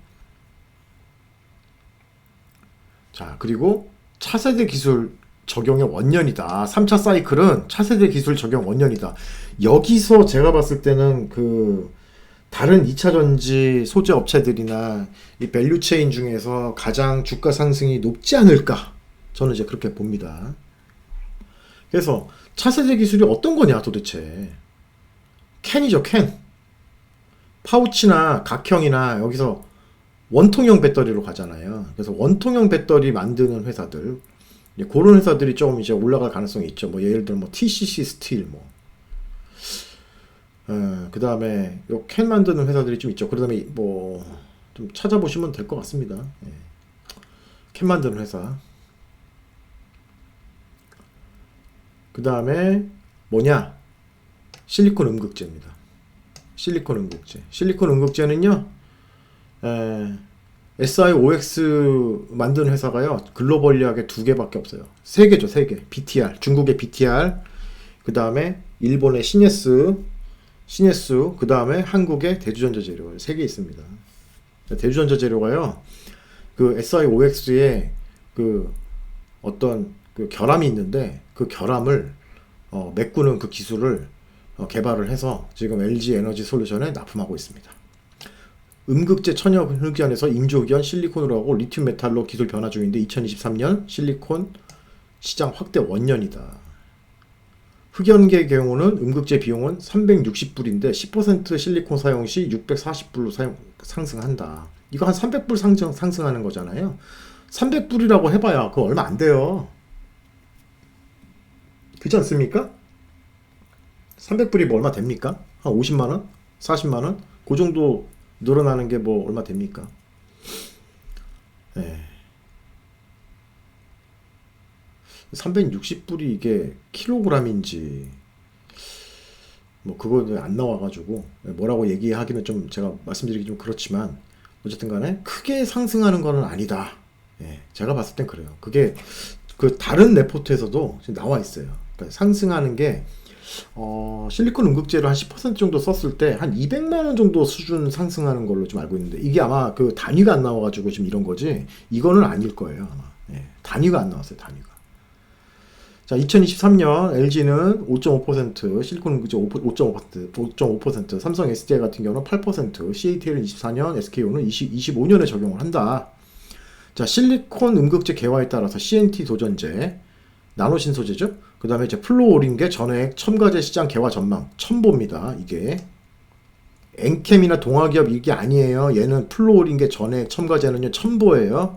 자, 그리고 차세대 기술 적용의 원년이다. 3차 사이클은 차세대 기술 적용 원년이다. 여기서 제가 봤을 때는 그 다른 2차 전지 소재 업체들이나 이 밸류 체인 중에서 가장 주가 상승이 높지 않을까? 저는 이제 그렇게 봅니다. 그래서 차세대 기술이 어떤 거냐 도대체? 캔이죠, 캔. 파우치나 각형이나 여기서 원통형 배터리로 가잖아요. 그래서 원통형 배터리 만드는 회사들, 그런 회사들이 조금 이제 올라갈 가능성이 있죠. 뭐 예를 들어 뭐 TCC 스틸 그 다음에 요 캔 만드는 회사들이 좀 있죠. 그 다음에 뭐 좀 찾아보시면 될 것 같습니다. 예. 캔 만드는 회사. 그 다음에 뭐냐? 실리콘 음극재입니다. 실리콘 음극재. 실리콘 음극재는요, SIOX 만드는 회사가요, 글로벌리하게 2개밖에 없어요. 3개죠, 3개. BTR, 중국의 BTR, 그 다음에 일본의 시네스, 그 다음에 한국의 대주전자재료, 3개 있습니다. 대주전자재료가요, 그 SIOX에 그 어떤 그 결함이 있는데, 그 결함을 메꾸는 그 기술을 개발을 해서 지금 LG 에너지 솔루션에 납품하고 있습니다. 음극재 천연 흑연에서 인조 흑연 실리콘으로 하고 리튬 메탈로 기술 변화 중인데 2023년 실리콘 시장 확대 원년이다. 흑연계의 경우는 음극재 비용은 360불인데 10% 실리콘 사용 시 640불로 상승한다. 이거 한 300불 상승하는 거잖아요. 300불이라고 해봐야 그거 얼마 안 돼요. 그렇지 않습니까? 300불이 뭐 얼마 됩니까? 한 50만원? 40만원? 그 정도 늘어나는 게 뭐 얼마 됩니까? 네. 360불이 이게 킬로그램인지 뭐 그거 안 나와가지고 뭐라고 얘기하기는 좀 제가 말씀드리기 좀 그렇지만 어쨌든 간에 크게 상승하는 거는 아니다. 예, 제가 봤을 땐 그래요. 그게 그 다른 레포트에서도 지금 나와 있어요. 그러니까 상승하는 게 실리콘 음극재를 한 10% 정도 썼을 때 한 200만 원 정도 수준 상승하는 걸로 좀 알고 있는데, 이게 아마 그 단위가 안 나와가지고 지금 이런 거지, 이거는 아닐 거예요 아마. 예, 단위가 안 나왔어요, 단위가. 자, 2023년 LG는 5.5%, 실리콘은그저 5.5%, 삼성 SDI 같은 경우는 8%, CATL은 24년, SKO는 25년에 적용을 한다. 자, 실리콘 음극재 개화에 따라서 CNT 도전제, 나노신소재죠. 그 다음에 이제 플로어링계 전액 첨가제 시장 개화 전망, 첨보입니다. 이게 엔캠이나 동화기업 이게 아니에요. 얘는 플로어링계 전액 첨가제는요 첨보예요.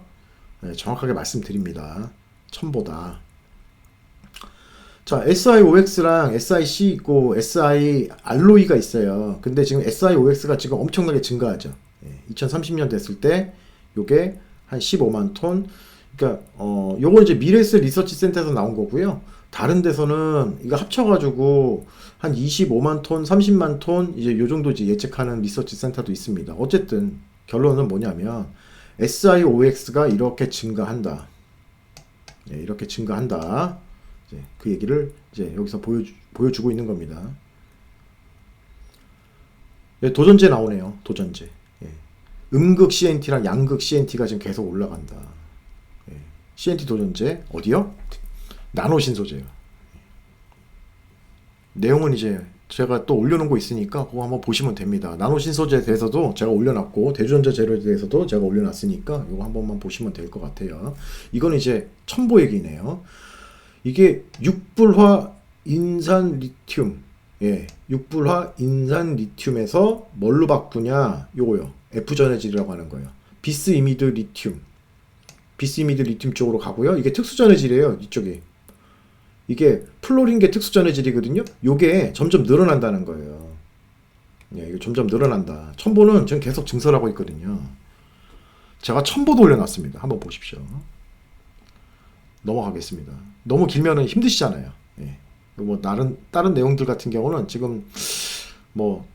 네, 정확하게 말씀드립니다. 첨보다. 자, SIOX랑 SIC 있고 SI 알로이가 있어요. 근데 지금 SIOX가 지금 엄청나게 증가하죠. 2030년 됐을 때 요게 한 15만 톤. 그러니까 요거 이제 미래스 리서치 센터에서 나온 거고요. 다른 데서는 이거 합쳐가지고 한 25만 톤, 30만 톤 이제 요 정도 이제 예측하는 리서치 센터도 있습니다. 어쨌든 결론은 뭐냐면 SIOX가 이렇게 증가한다. 예, 이렇게 증가한다. 이제 그 얘기를 이제 여기서 보여주고 있는 겁니다. 예, 도전제 나오네요. 도전제. 예. 음극 CNT랑 양극 CNT가 지금 계속 올라간다. 예. CNT 도전제 어디요? 나노신소재요. 내용은 이제 제가 또 올려놓은 거 있으니까 그거 한번 보시면 됩니다. 나노신소재에 대해서도 제가 올려놨고 대주전자 재료에 대해서도 제가 올려놨으니까 이거 한 번만 보시면 될 것 같아요. 이건 이제 첨보 얘기네요. 이게 육불화 인산 리튬, 예, 육불화 인산 리튬에서 뭘로 바꾸냐? 요거요. F전해질이라고 하는 거예요. 비스 이미드 리튬, 비스 이미드 리튬 쪽으로 가고요. 이게 특수전해질이에요. 이쪽이. 이게 플로린계 특수전해질이거든요. 요게 점점 늘어난다는 거예요. 예, 이거 점점 늘어난다. 첨보는 지금 계속 증설하고 있거든요. 제가 첨보도 올려놨습니다. 한번 보십시오. 넘어가겠습니다. 너무 길면은 힘드시잖아요. 예. 뭐 다른 내용들 같은 경우는 지금 뭐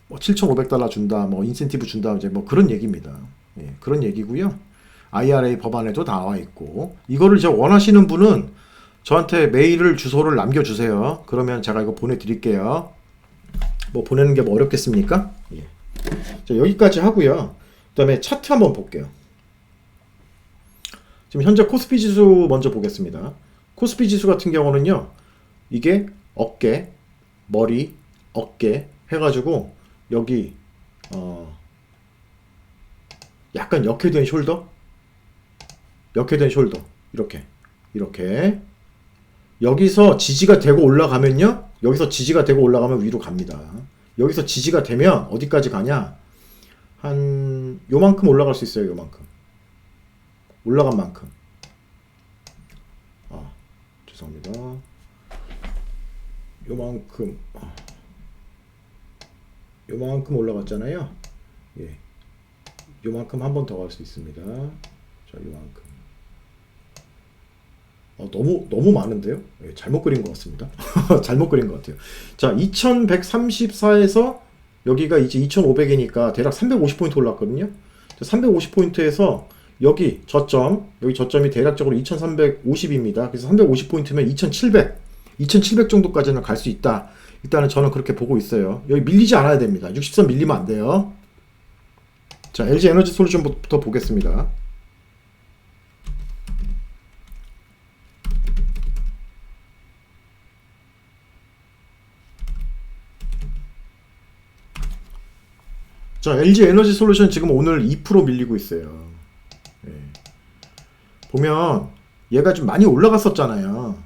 7,500달러 준다, 뭐 인센티브 준다, 이제 뭐 그런 얘기입니다. 예, 그런 얘기고요. IRA 법안에도 나와 있고 이거를 이제 원하시는 분은 저한테 메일을 주소를 남겨주세요. 그러면 제가 이거 보내드릴게요. 뭐 보내는 게 뭐 어렵겠습니까? 예. 자, 여기까지 하고요. 그 다음에 차트 한번 볼게요. 지금 현재 코스피 지수 먼저 보겠습니다. 코스피 지수 같은 경우는요. 이게 어깨, 머리, 어깨 해가지고 여기 약간 역회된 숄더, 역회된 숄더 이렇게 여기서 지지가 되고 올라가면요. 여기서 지지가 되고 올라가면 위로 갑니다. 여기서 지지가 되면 어디까지 가냐? 한 요만큼 올라갈 수 있어요. 요만큼. 올라간 만큼. 죄송합니다. 요만큼 올라갔잖아요. 예. 요만큼 한 번 더 갈 수 있습니다. 자, 요만큼. 너무 많은데요? 예, 잘못 그린 것 같습니다. 잘못 그린 것 같아요. 자, 2134에서 여기가 이제 2500이니까 대략 350포인트 올랐거든요. 350포인트에서 여기 저점이 대략적으로 2350입니다. 그래서 350포인트면 2700 정도까지는 갈 수 있다. 일단은 저는 그렇게 보고 있어요. 여기 밀리지 않아야 됩니다. 60선 밀리면 안 돼요. 자, LG 에너지 솔루션부터 보겠습니다. 자, LG 에너지 솔루션 지금 오늘 2% 밀리고 있어요. 예. 보면 얘가 좀 많이 올라갔었잖아요.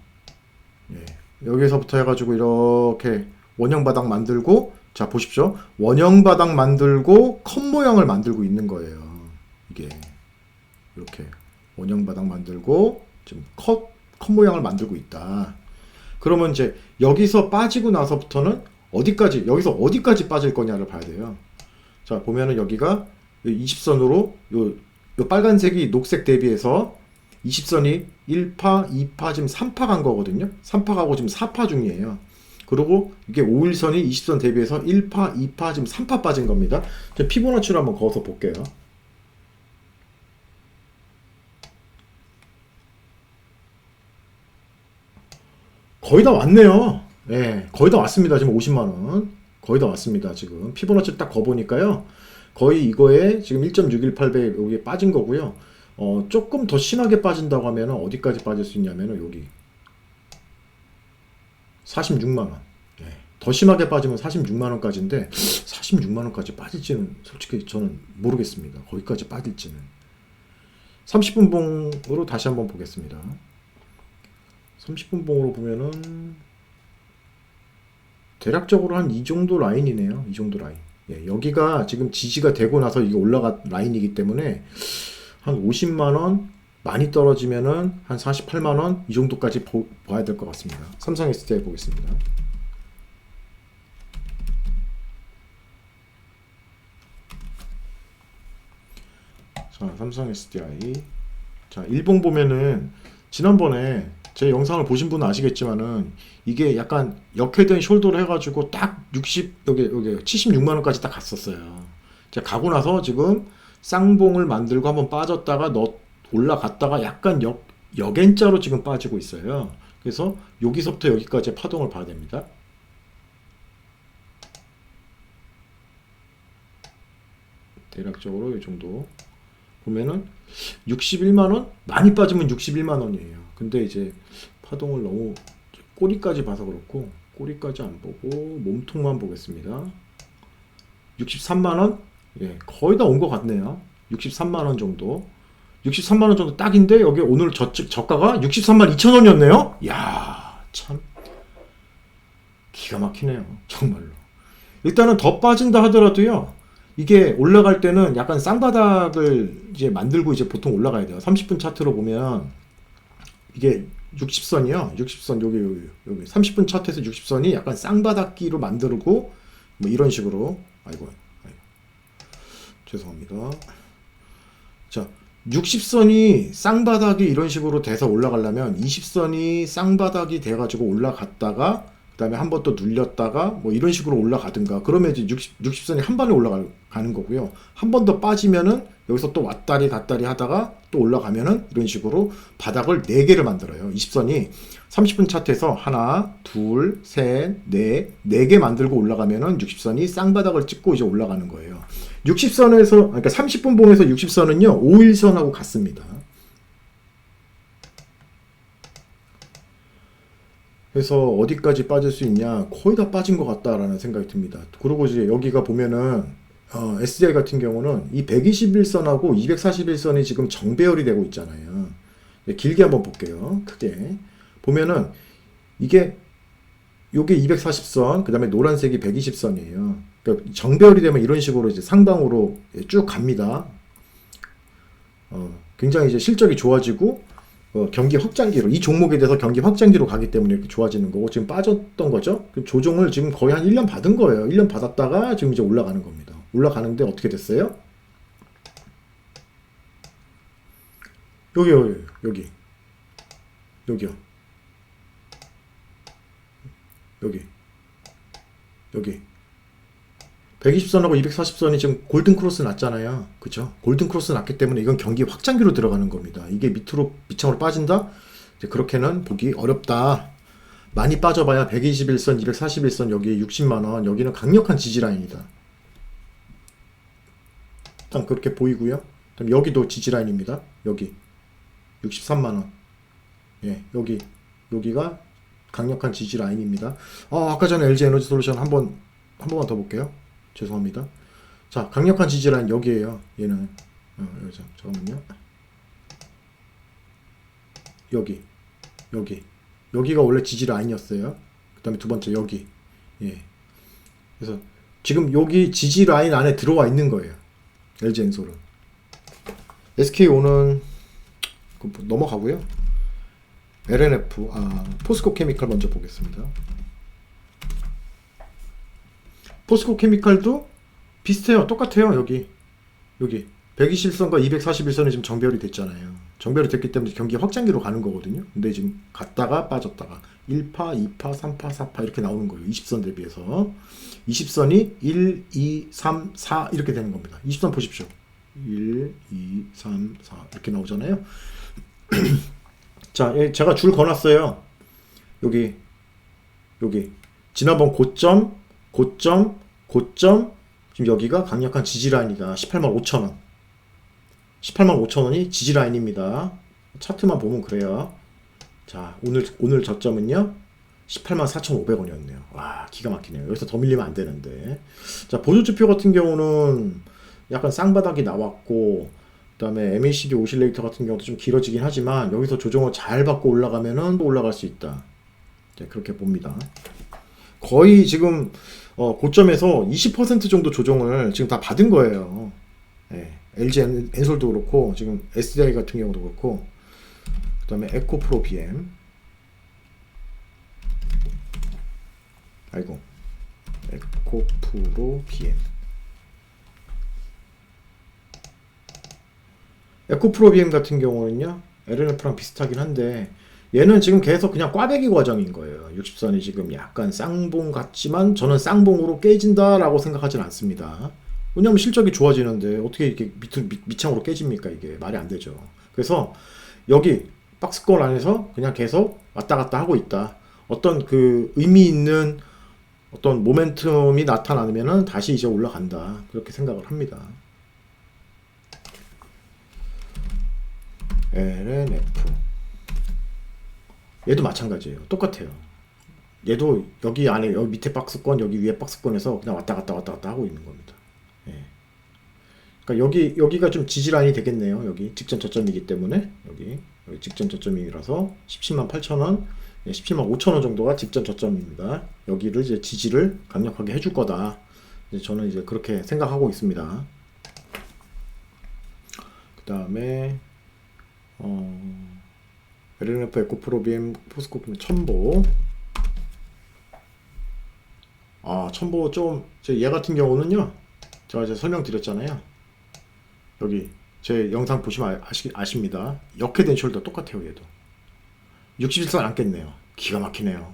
예. 여기서부터 해가지고 이렇게 원형 바닥 만들고, 자 보십시오. 원형 바닥 만들고 컷 모양을 만들고 있는 거예요. 이게 이렇게 원형 바닥 만들고 지금 컷 모양을 만들고 있다. 그러면 이제 여기서 빠지고 나서부터는 여기서 어디까지 빠질 거냐를 봐야 돼요. 자, 보면은 여기가 20선으로 요 빨간색이 녹색 대비해서 20선이 1파, 2파, 지금 3파 간 거거든요. 3파 가고 지금 4파 중이에요. 그리고 이게 5일선이 20선 대비해서 1파, 2파, 지금 3파 빠진 겁니다. 피보나치로 한번 그어서 볼게요. 거의 다 왔네요. 예, 거의 다 왔습니다. 지금 50만원. 거의 다 왔습니다. 지금 피보나치 딱 거보니까요. 거의 이거에 지금 1.618배 여기에 빠진 거고요. 조금 더 심하게 빠진다고 하면 어디까지 빠질 수 있냐면은 여기 46만 원. 예. 더 심하게 빠지면 46만 원까지인데 46만 원까지 빠질지는 솔직히 저는 모르겠습니다. 거기까지 빠질지는. 30분 봉으로 다시 한번 보겠습니다. 30분 봉으로 보면은 대략적으로 한 이 정도 라인이네요. 이 정도 라인. 예, 여기가 지금 지지가 되고 나서 이게 올라간 라인이기 때문에 한 50만 원 많이 떨어지면은 한 48만 원 이 정도까지 봐야 될 것 같습니다. 삼성 SDI 보겠습니다. 자, 삼성 SDI. 자, 일봉 보면은 지난번에 제 영상을 보신 분은 아시겠지만은 이게 약간 역회된 숄더를 해가지고 딱 여기 76만 원까지 딱 갔었어요. 제가 가고 나서 지금 쌍봉을 만들고 한번 빠졌다가 올라갔다가 약간 역N자로 지금 빠지고 있어요. 그래서 여기서부터 여기까지 파동을 봐야 됩니다. 대략적으로 이 정도 보면은 61만원? 많이 빠지면 61만원이에요. 근데 이제 파동을 너무 꼬리까지 봐서 그렇고 꼬리까지 안 보고 몸통만 보겠습니다. 63만원? 예, 거의 다 온 것 같네요. 63만원 정도. 63만원 정도 딱인데 여기 오늘 저가가 63만 2천원이었네요. 이야, 참 기가 막히네요. 정말로. 일단은 더 빠진다 하더라도요. 이게 올라갈 때는 약간 쌍바닥을 이제 만들고 이제 보통 올라가야 돼요. 30분 차트로 보면 이게 60선이요. 60선 여기 30분 차트에서 60선이 약간 쌍바닥기로 만들고 뭐 이런 식으로 아이고 죄송합니다. 자, 60선이 쌍바닥이 이런 식으로 돼서 올라가려면 20선이 쌍바닥이 돼가지고 올라갔다가 그 다음에 한 번 또 눌렸다가 뭐 이런 식으로 올라가든가 그러면 이제 60선이 한 번에 올라가는 거고요. 한 번 더 빠지면은 여기서 또 왔다리 갔다리 하다가 또 올라가면은 이런 식으로 바닥을 4개를 만들어요. 20선이 30분 차트에서 하나, 둘, 셋, 넷, 4개 만들고 올라가면은 60선이 쌍바닥을 찍고 이제 올라가는 거예요. 60선에서, 그러니까 30분 봉에서 60선은요, 5일선하고 같습니다. 그래서 어디까지 빠질 수 있냐? 거의 다 빠진 것 같다라는 생각이 듭니다. 그리고 이제 여기가 보면은 SDI 같은 경우는 이 121선하고 241선이 지금 정배열이 되고 있잖아요. 길게 한번 볼게요. 크게 보면은 이게 요게 240선, 그 다음에 노란색이 120선이에요. 그러니까 정배열이 되면 이런 식으로 이제 상방으로 쭉 갑니다. 굉장히 이제 실적이 좋아지고 경기 확장기로 이 종목에 대해서 경기 확장기로 가기 때문에 이렇게 좋아지는 거고 지금 빠졌던 거죠. 조정을 지금 거의 한 1년 받은 거예요. 1년 받았다가 지금 이제 올라가는 겁니다. 올라가는데 어떻게 됐어요? 여기요. 여기요. 여기 120선하고 240선이 지금 골든크로스 났잖아요. 그쵸? 골든크로스 났기 때문에 이건 경기 확장기로 들어가는 겁니다. 이게 밑으로 밑창으로 빠진다? 이제 그렇게는 보기 어렵다. 많이 빠져봐야 121선, 241선 여기 60만원 여기는 강력한 지지라인이다. 일단 그렇게 보이고요. 그럼 여기도 지지라인입니다. 여기 63만원. 예, 여기가 강력한 지지라인입니다. 아까 전에 LG에너지솔루션 한 번만 더 볼게요. 죄송합니다. 자, 강력한 지지라인 여기에요. 얘는 잠깐만요. 여기가 원래 지지라인이었어요. 그 다음에 두 번째 여기. 예. 그래서 지금 여기 지지라인 안에 들어와 있는 거예요. LG엔솔은. SKO는 넘어가고요. LNF, 포스코 케미칼 먼저 보겠습니다. 포스코 케미칼도 비슷해요. 똑같아요. 여기 121선과 241선이 지금 정배열이 됐잖아요. 정배열이 됐기 때문에 경기 확장기로 가는 거거든요. 근데 지금 갔다가 빠졌다가 1파, 2파, 3파, 4파 이렇게 나오는 거예요. 20선 대비해서 20선이 1, 2, 3, 4 이렇게 되는 겁니다. 20선 보십시오. 1, 2, 3, 4 이렇게 나오잖아요. 자, 제가 줄 거놨어요. 여기 지난번 고점 지금 여기가 강력한 지지라인이다. 18만 5천원 18만 5천원이 지지라인입니다. 차트만 보면 그래요. 자, 오늘 저점은요 184,500원이었네요. 와, 기가 막히네요. 여기서 더 밀리면 안 되는데. 자, 보조지표 같은 경우는 약간 쌍바닥이 나왔고, 그 다음에 MACD 오실레이터 같은 경우도 좀 길어지긴 하지만, 여기서 조정을 잘 받고 올라가면은 또 올라갈 수 있다. 네, 그렇게 봅니다. 거의 지금, 고점에서 20% 정도 조정을 지금 다 받은 거예요. 네, LG 엔솔도 그렇고, 지금 SDI 같은 경우도 그렇고, 그 다음에 에코프로 BM. 아이고, 에코프로 BM. 에코프로 BM 같은 경우는요, LNF랑 비슷하긴 한데, 얘는 지금 계속 그냥 꽈배기 과정인 거예요. 60선이 지금 약간 쌍봉 같지만, 저는 쌍봉으로 깨진다라고 생각하진 않습니다. 왜냐면 실적이 좋아지는데, 어떻게 이렇게 밑창으로 깨집니까? 이게 말이 안 되죠. 그래서, 여기, 박스권 안에서 그냥 계속 왔다 갔다 하고 있다. 어떤 그 의미 있는 어떤 모멘텀이 나타나면은 다시 이제 올라간다. 그렇게 생각을 합니다. LNF. 얘도 마찬가지예요. 똑같아요. 얘도 여기 안에, 여기 밑에 박스권, 여기 위에 박스권에서 그냥 왔다 갔다 하고 있는 겁니다. 예. 그러니까 여기가 좀 지지라인이 되겠네요. 여기 직전 저점이기 때문에 여기 직전 저점이라서 17만 8천원, 17만 5천원 정도가 직전 저점입니다. 여기를 이제 지지를 강력하게 해줄 거다. 이제 저는 이제 그렇게 생각하고 있습니다. 그 다음에 LNF 에코프로 BM 포스코 첨보. 첨보 좀, 얘 같은 경우는요, 제가 이제 설명드렸잖아요. 여기 제 영상 보시면 아십니다. 역회된 숄더 똑같아요. 얘도 61선 안 깼네요. 기가 막히네요.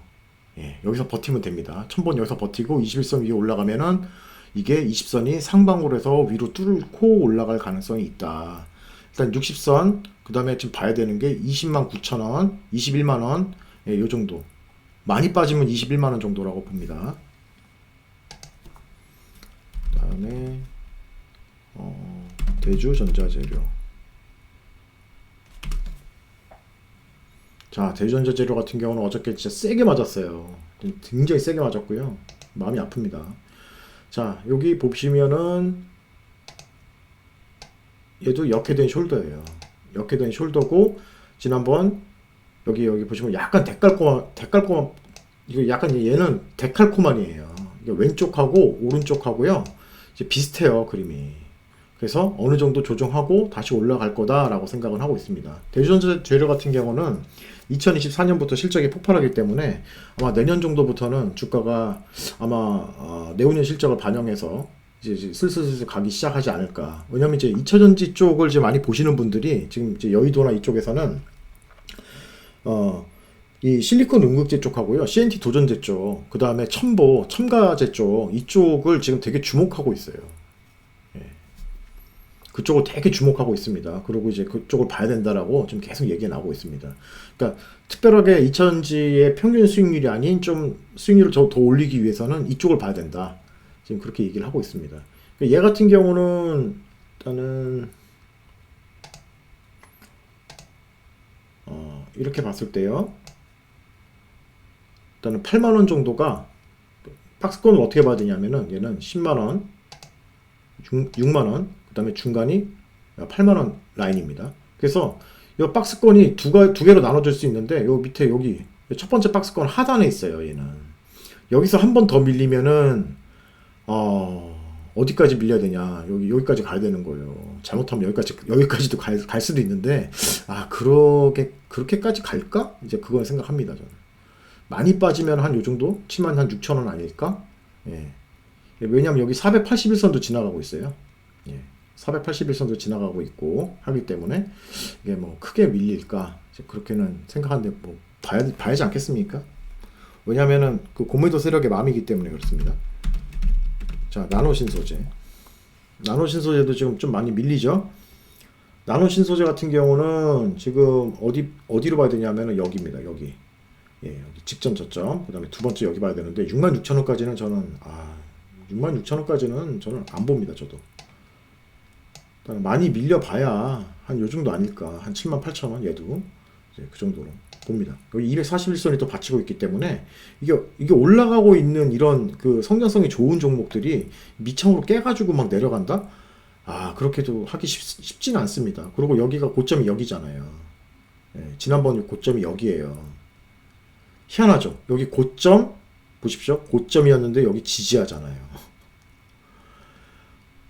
예, 여기서 버티면 됩니다. 1000번 여기서 버티고 21선 위에 올라가면은 이게 20선이 상방으로 해서 위로 뚫고 올라갈 가능성이 있다. 일단 60선, 그 다음에 지금 봐야 되는 게 20만 9천원, 21만원, 예, 요 정도. 많이 빠지면 21만원 정도라고 봅니다. 그 다음에 대주전자재료. 자, 대주전자재료 같은 경우는 어저께 진짜 세게 맞았어요. 굉장히 세게 맞았고요. 마음이 아픕니다. 자, 여기 보시면은 얘도 역회된 숄더예요. 역회된 숄더고, 지난번 여기 보시면 약간 데칼코만, 이거 약간 얘는 데칼코만이에요. 이게 왼쪽하고 오른쪽하고요, 이제 비슷해요, 그림이. 그래서 어느 정도 조정하고 다시 올라갈 거다라고 생각을 하고 있습니다. 대주전자 재료 같은 경우는 2024년부터 실적이 폭발하기 때문에 아마 내년 정도부터는 주가가 아마 내후년 실적을 반영해서 이제 슬슬 가기 시작하지 않을까. 왜냐면 이제 2차전지 쪽을 이제 많이 보시는 분들이 지금 이제 여의도나 이쪽에서는 이 실리콘 응급제 쪽하고요, CNT 도전제 쪽, 그 다음에 첨가제 쪽, 이쪽을 지금 되게 주목하고 있어요. 그쪽을 되게 주목하고 있습니다. 그리고 이제 그쪽을 봐야 된다라고 지금 계속 얘기가 나오고 있습니다. 그러니까 특별하게 2차전지의 평균 수익률이 아닌 좀 수익률을 더 올리기 위해서는 이쪽을 봐야 된다. 지금 그렇게 얘기를 하고 있습니다. 얘 같은 경우는 일단은 이렇게 봤을 때요, 일단은 8만원 정도가, 박스권을 어떻게 봐야 되냐면은 얘는 10만원, 6만원, 그 다음에 중간이 8만원 라인입니다. 그래서 이 박스권이 두 개로 나눠질 수 있는데, 요 밑에 여기 첫 번째 박스권 하단에 있어요. 얘는 여기서 한 번 더 밀리면은 어디까지 밀려야 되냐, 여기까지 가야 되는 거예요. 잘못하면 여기까지도 갈 수도 있는데, 그렇게까지 갈까? 이제 그걸 생각합니다. 저는 많이 빠지면 한 요 정도, 7만 한 6천원 아닐까? 예. 왜냐면 여기 481선도 지나가고 있어요. 예. 481선도 지나가고 있고 하기 때문에 이게 뭐 크게 밀릴까, 그렇게는 생각하는데, 뭐 봐야지 않겠습니까? 왜냐면은 그 고매도 세력의 마음이기 때문에 그렇습니다. 자, 나노신소재. 나노신소재도 지금 좀 많이 밀리죠? 나노신소재 같은 경우는 지금 어디로 봐야 되냐면은 여기입니다. 여기. 예, 여기 직전 저점. 그 다음에 두 번째 여기 봐야 되는데, 66,000원까지는 저는 66,000원까지는 저는 안 봅니다. 저도 많이 밀려봐야 한 요 정도 아닐까. 한 78,000원, 얘도 이제 그 정도로. 봅니다. 여기 241선이 또 받치고 있기 때문에 이게 올라가고 있는 이런 그 성장성이 좋은 종목들이 밑창으로 깨가지고 막 내려간다? 아, 그렇게도 하기 쉽지는 않습니다. 그리고 여기가 고점이 여기잖아요. 예, 지난번 고점이 여기에요. 희한하죠? 여기 고점 보십시오. 고점이었는데 여기 지지하잖아요.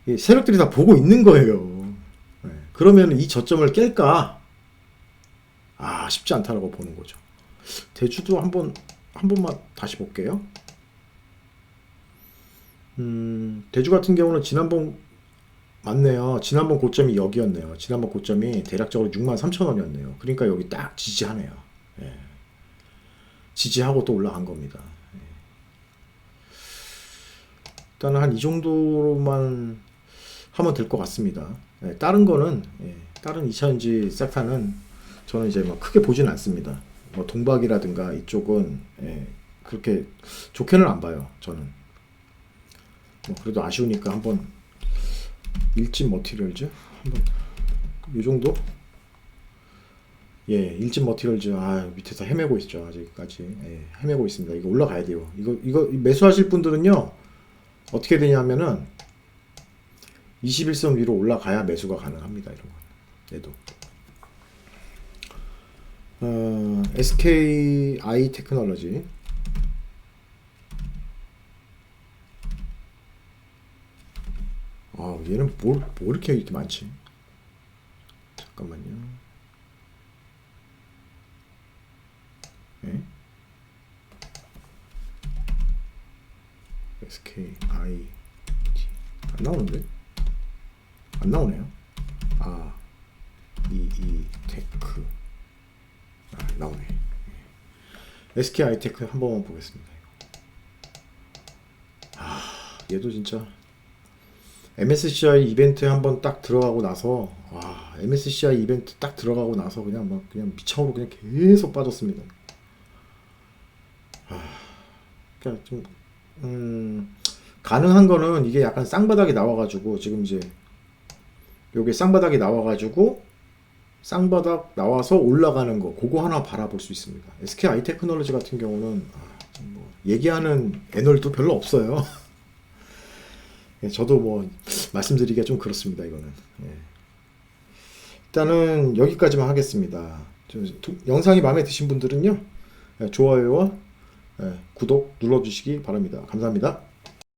이 세력들이 다 보고 있는 거예요. 예, 그러면 이 저점을 깰까? 아, 쉽지 않다라고 보는 거죠. 대주도 한 번만 다시 볼게요. 대주 같은 경우는 지난번 맞네요. 지난번 고점이 여기였네요. 지난번 고점이 대략적으로 63,000원이었네요. 그러니까 여기 딱 지지하네요. 예. 지지하고 또 올라간 겁니다. 예. 일단은 한 이 정도로만 하면 될 것 같습니다. 예. 다른 거는 다른 2차전지 섹터는 저는 이제 뭐 크게 보지는 않습니다. 뭐 동박이라든가 이쪽은 그렇게 좋게는 안 봐요. 저는 뭐 그래도 아쉬우니까 한번 일진 머티리얼즈 한번 이 정도? 예, 일진 머티리얼즈 밑에서 헤매고 있죠. 아직까지 헤매고 있습니다. 이거 올라가야 돼요. 이거 매수하실 분들은요 어떻게 되냐면은 21선 위로 올라가야 매수가 가능합니다. 이런 거. 얘도 SKI 테크놀로지 얘는 뭐 이렇게 많지? 잠깐만요. 예? SKI 안 나오는데? 안 나오네요. 테크 나오네. SKI 테크 한 번만 보겠습니다. 얘도 진짜 MSCI 이벤트에 한번 딱 들어가고 나서 MSCI 이벤트 딱 들어가고 나서 그냥 미창으로 그냥 계속 빠졌습니다. 그러니까 좀 가능한 거는 이게 약간 쌍바닥이 나와가지고 지금 이제 요게 쌍바닥이 나와가지고 쌍바닥 나와서 올라가는 거 그거 하나 바라볼 수 있습니다. SKI 테크놀로지 같은 경우는 뭐 얘기하는 애널도 별로 없어요. 저도 뭐 말씀드리기가 좀 그렇습니다. 이거는 일단은 여기까지만 하겠습니다. 영상이 마음에 드신 분들은요 좋아요와 구독 눌러주시기 바랍니다. 감사합니다.